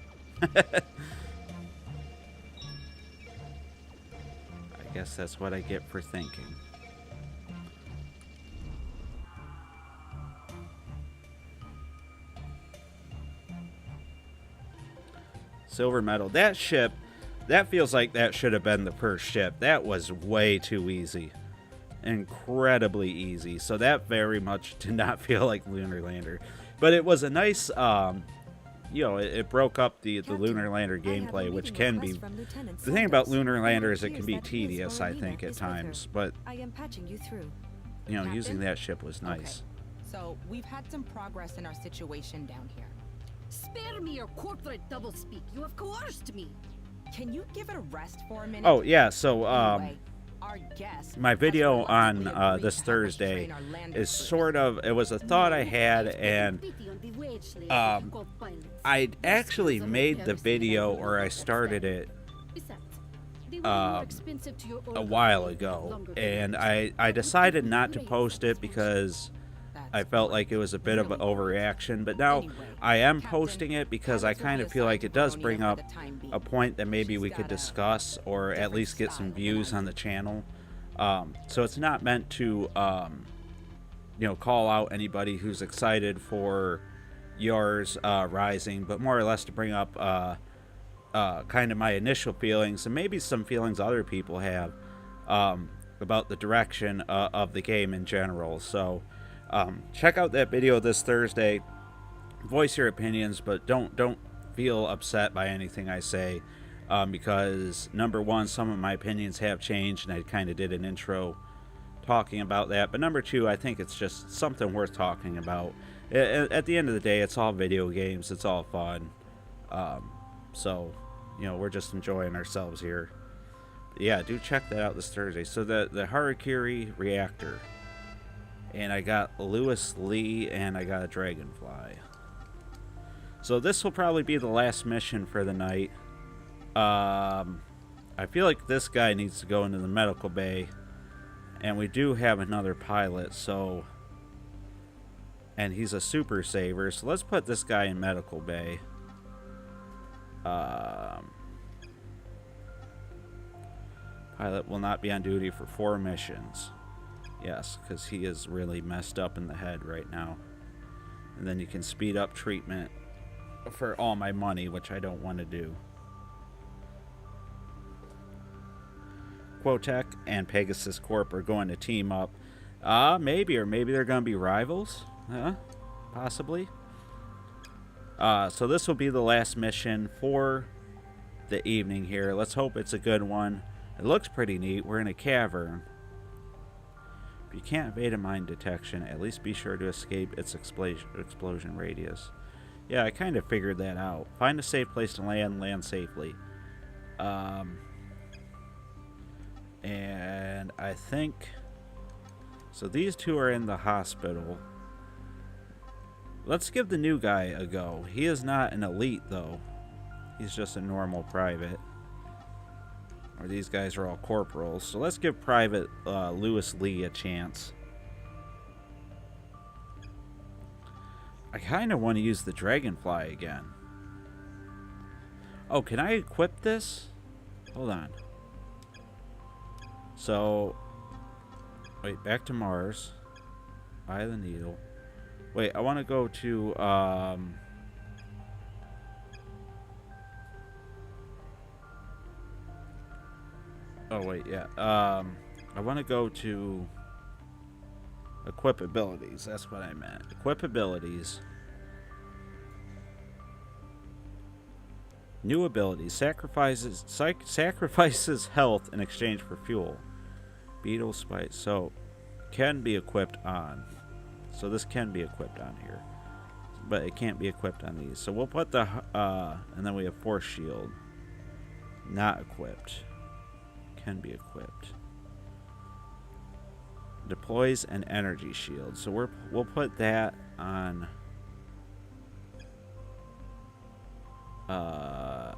I guess that's what I get for thinking. Silver medal. That ship, that feels like that should have been the first ship. That was way too easy. Incredibly easy. So that very much did not feel like Lunar Lander. But it was a nice, you know, it broke up the Lunar Lander gameplay, which can be... The thing about Lunar Lander is it can be tedious, I think, at times. But, I am patching you through. you know, Captain? using that ship was nice. Okay. So, we've had some progress in our situation down here. Spare me your corporate doublespeak. You have coerced me. Can you give it a rest for a minute? Oh, yeah, so, Anyway, our guest my has video on reluctantly agreed this to help us Thursday train our lander is crews. sort of, it was a thought I had, and Pity on the wage slaves um, of co-pilots. I Their actually skills are made the embarrassing video, and or I they started it Besides, they will be more expensive to your a own while company with ago, longer and deliveries. I decided not to post it because That's I felt like it was a bit of an overreaction, but now I am posting it because I kind of feel like it does bring up a point that maybe we could discuss or at least get some views on the channel. So it's not meant to, you know, call out anybody who's excited for yours rising, but more or less to bring up kind of my initial feelings and maybe some feelings other people have about the direction of the game in general. So check out that video this Thursday, voice your opinions, but don't feel upset by anything I say, because number one, some of my opinions have changed, and I kind of did an intro talking about that, but number two, I think it's just something worth talking about. At the end of the day, it's all video games, it's all fun, so you know, we're just enjoying ourselves here. Yeah, do check that out this Thursday. So the Harakiri reactor, and I got Lewis Lee, and I got a dragonfly. So this will probably be the last mission for the night. I feel like this guy needs to go into the medical bay, and we do have another pilot, so, and he's a super saver, so let's put this guy in medical bay. Pilot will not be on duty for 4 missions. Yes, because he is really messed up in the head right now. And then you can speed up treatment for all my money, which I don't want to do. Quotech and Pegasus Corp are going to team up. Maybe, or maybe they're going to be rivals. Possibly. So this will be the last mission for the evening here. Let's hope it's a good one. It looks pretty neat. We're in a cavern. If you can't evade a mine detection, at least be sure to escape its explosion radius. Yeah, I kind of figured that out. Find a safe place to land safely. And I think... So these two are in the hospital. Let's give the new guy a go. He is not an elite, though. He's just a normal private. Or these guys are all corporals. So let's give Private Lewis Lee a chance. I kind of want to use the dragonfly again. Oh, can I equip this? Hold on. So, wait, back to Mars. Eye of the Needle. Wait, I want to go to, oh, wait, yeah. I want to go to equip abilities. That's what I meant. Equip abilities. New abilities. Sacrifices health in exchange for fuel. Beetle Spite. So, can be equipped on. So this can be equipped on here. But it can't be equipped on these. So we'll put the, and then we have Force Shield. Not equipped. Can be equipped. Deploys an energy shield. So we'll put that on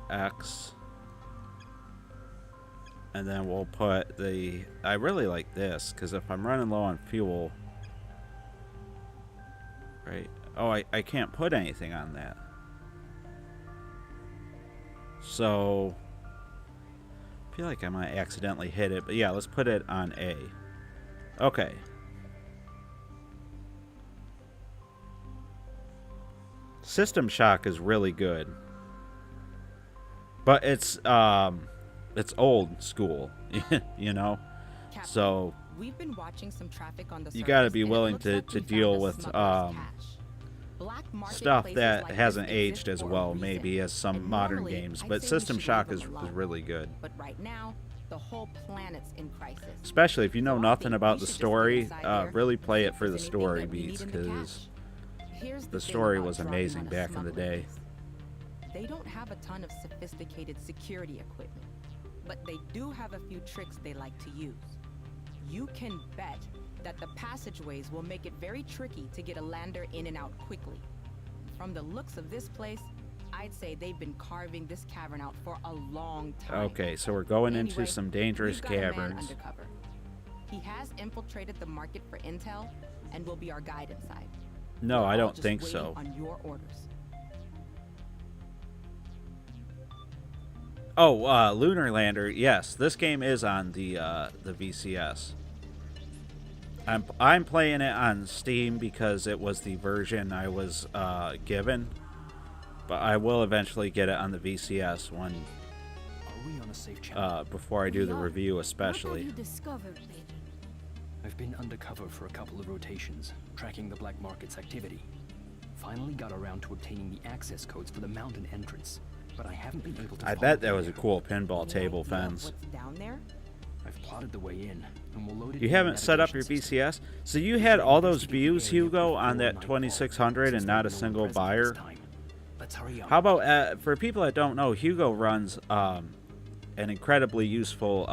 X. And then we'll put the... I really like this, because if I'm running low on fuel... Right? Oh, I can't put anything on that. So... I feel like I might accidentally hit it, but yeah, let's put it on A. Okay. System Shock is really good. But it's old school, you know? Captain, So we've been watching some traffic on the you got to surface, be and it willing looks to like we deal found a with smuggler's cache. Black stuff marketplaces that like hasn't this aged exist as for a well, reason. maybe, as some And modern normally, games. I'd But say we System should Shock leave is them alone. really good. But right now, the whole planet's in crisis. Especially if you know So I nothing think about we the should just story, stay inside there really and play see it if for the there's anything story that we need beats, in the because Here's the thing story about was driving amazing on a back in the smuggler day. base. They don't have a ton of sophisticated security equipment, but they do have a few tricks they like to use. You can bet that the passageways will make it very tricky to get a lander in and out quickly. From the looks of this place, I'd say they've been carving this cavern out for a long time. Okay, so we're going into Anyway, some dangerous we've got a man caverns. undercover. He has infiltrated the market for intel and will be our guide inside. No, We're I all don't just think waiting so. On your orders. Oh, Lunar Lander. Yes, this game is on the VCS. I'm playing it on Steam because it was the version I was given, but I will eventually get it on the VCS when Are we on a safe channel? before I do the We are. review, What especially. have you discovered, Agent? I've been undercover for a couple of rotations, tracking the black market's activity. Finally got around to obtaining the access codes for the mountain entrance, but I haven't been able to I follow bet that them was a there. cool pinball Any table idea of fence. What's down there? I've plotted the way in, and we'll load it You in the haven't set up your navigation system. VCS? So you We had should all those investigate the views, area Hugo, before on that nightfall, 2600 and since not a there's no one single present buyer? this time. Let's hurry up. How about, for people that don't know, Hugo runs an incredibly useful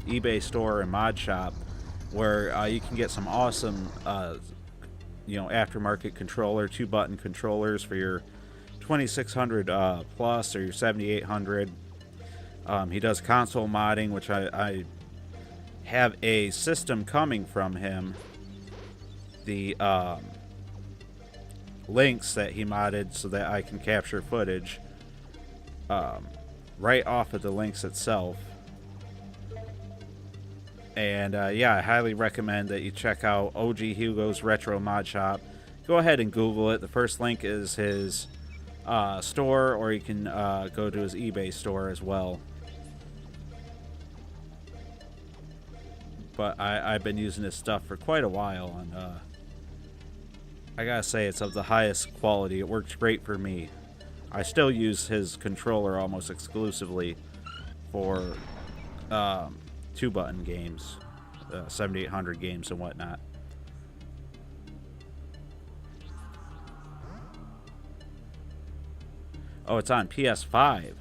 eBay store and mod shop where you can get some awesome, aftermarket controller, 2-button controllers for your 2600 plus or your 7800. He does console modding, which I have a system coming from him. The links that he modded so that I can capture footage right off of the links itself. And yeah, I highly recommend that you check out OG Hugo's Retro Mod Shop. Go ahead and Google it. The first link is his store, or you can go to his eBay store as well. But I've been using this stuff for quite a while, and I gotta say it's of the highest quality. It works great for me. I still use his controller almost exclusively for 2-button games, 7800 games and whatnot. Oh, it's on PS5.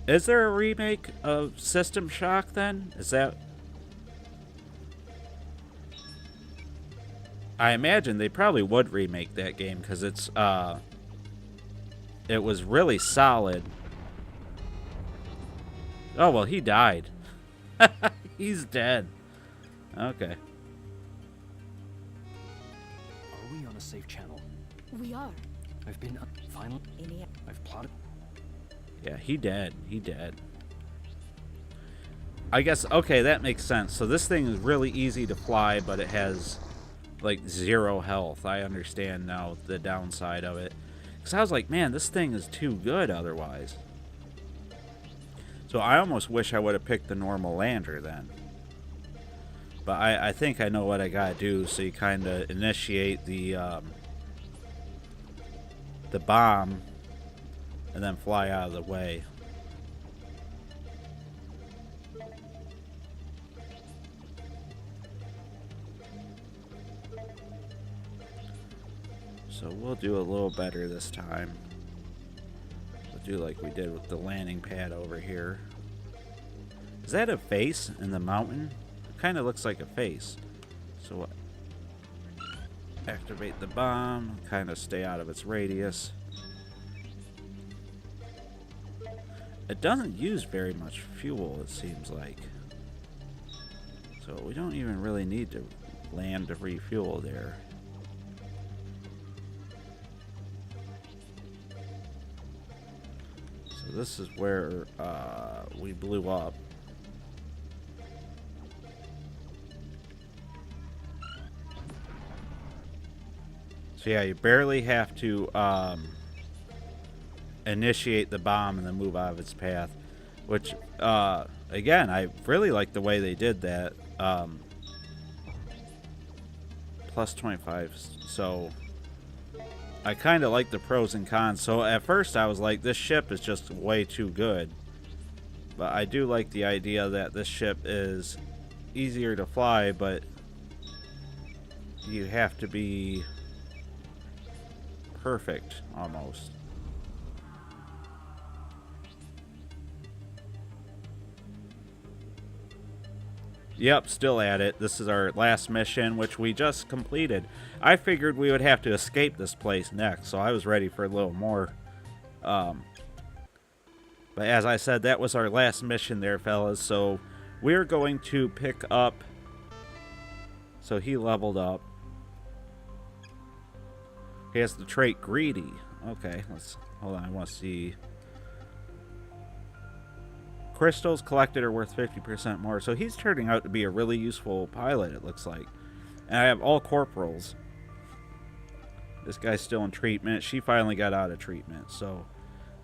Is there a remake of System Shock then? Is that... I imagine they probably would remake that game because it's it was really solid. Oh, well, he died. He's dead. Okay. Are we on a safe channel? We are. I've been finally. I've plotted. Yeah, he dead. He dead. I guess, okay, that makes sense. So this thing is really easy to fly, but it has, like, 0 health. I understand now the downside of it. Because I was like, man, this thing is too good otherwise. So I almost wish I would have picked the normal lander then. But I think I know what I gotta do. So you kind of initiate the bomb and then fly out of the way. So we'll do a little better this time. We'll do like we did with the landing pad over here. Is that a face in the mountain? It kind of looks like a face. So activate the bomb, kind of stay out of its radius. It doesn't use very much fuel, it seems like. So we don't even really need to land to refuel there. So this is where we blew up. So yeah, you barely have to initiate the bomb and then move out of its path, which again, I really like the way they did that. Plus 25, so I kind of like the pros and cons. So at first I was like, this ship is just way too good, but I do like the idea that this ship is easier to fly, but you have to be perfect almost. Yep, still at it. This is our last mission, which we just completed. I figured we would have to escape this place next, so I was ready for a little more. But as I said, that was our last mission there, fellas. So we're going to pick up So he leveled up. He has the trait Greedy. Okay, let's... Hold on, I want to see... Crystals collected are worth 50% more. So he's turning out to be a really useful pilot, it looks like. And I have all corporals. This guy's still in treatment. She finally got out of treatment. So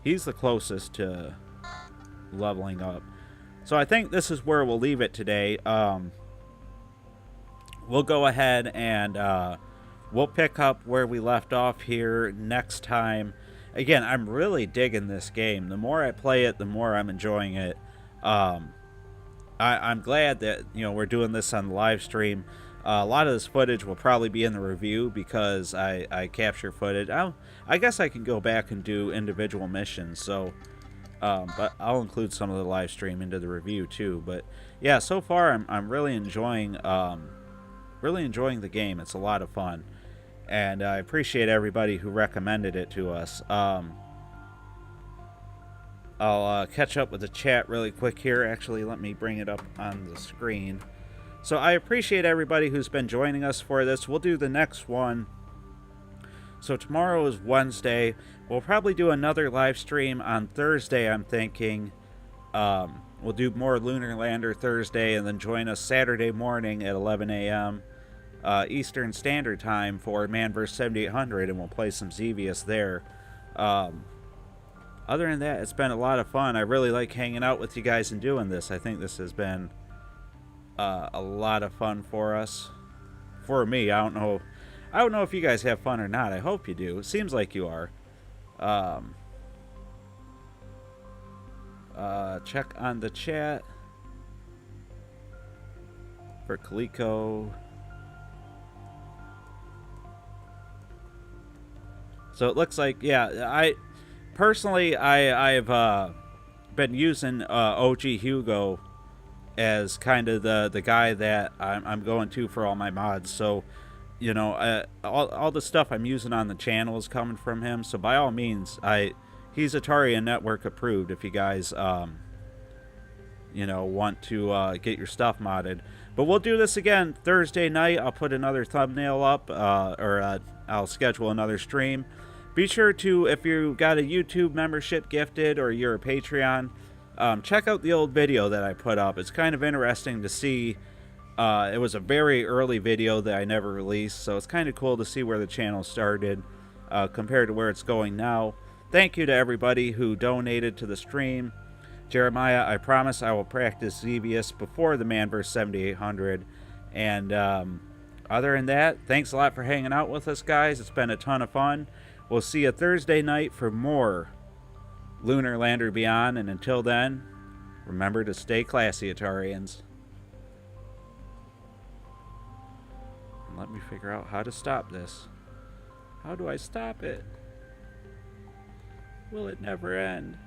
he's the closest to leveling up. So I think this is where we'll leave it today. We'll go ahead and we'll pick up where we left off here next time. Again, I'm really digging this game. The more I play it, the more I'm enjoying it. I'm glad that, you know, we're doing this on the live stream. A lot of this footage will probably be in the review because I capture footage. I guess I can go back and do individual missions. So, but I'll include some of the live stream into the review too. But yeah, so far I'm really enjoying the game. It's a lot of fun. And I appreciate everybody who recommended it to us. I'll catch up with the chat really quick here. Actually, let me bring it up on the screen. So I appreciate everybody who's been joining us for this. We'll do the next one. So tomorrow is Wednesday. We'll probably do another live stream on Thursday, I'm thinking. We'll do more Lunar Lander Thursday and then join us Saturday morning at 11 a.m. Eastern Standard Time for Man vs. 7800, and we'll play some Xevious there. Other than that, it's been a lot of fun. I really like hanging out with you guys and doing this. I think this has been a lot of fun for us. For me, I don't know if you guys have fun or not. I hope you do. It seems like you are. Check on the chat for Kaliko. So it looks like, yeah, I've been using OG Hugo as kind of the guy that I'm going to for all my mods. So, you know, all the stuff I'm using on the channel is coming from him. So by all means, he's Atari Network approved if you guys, you know, want to get your stuff modded. But we'll do this again Thursday night. I'll put another thumbnail up, or I'll schedule another stream. Be sure to, if you got a YouTube membership gifted or you're a Patreon, check out the old video that I put up. It's kind of interesting to see. It was a very early video that I never released, so it's kind of cool to see where the channel started compared to where it's going now. Thank you to everybody who donated to the stream. Jeremiah, I promise I will practice Xevious before the Man vs. 7800. And other than that, thanks a lot for hanging out with us, guys. It's been a ton of fun. We'll see you Thursday night for more Lunar Lander Beyond. And until then, remember to stay classy, Atarians. And let me figure out how to stop this. How do I stop it? Will it never end?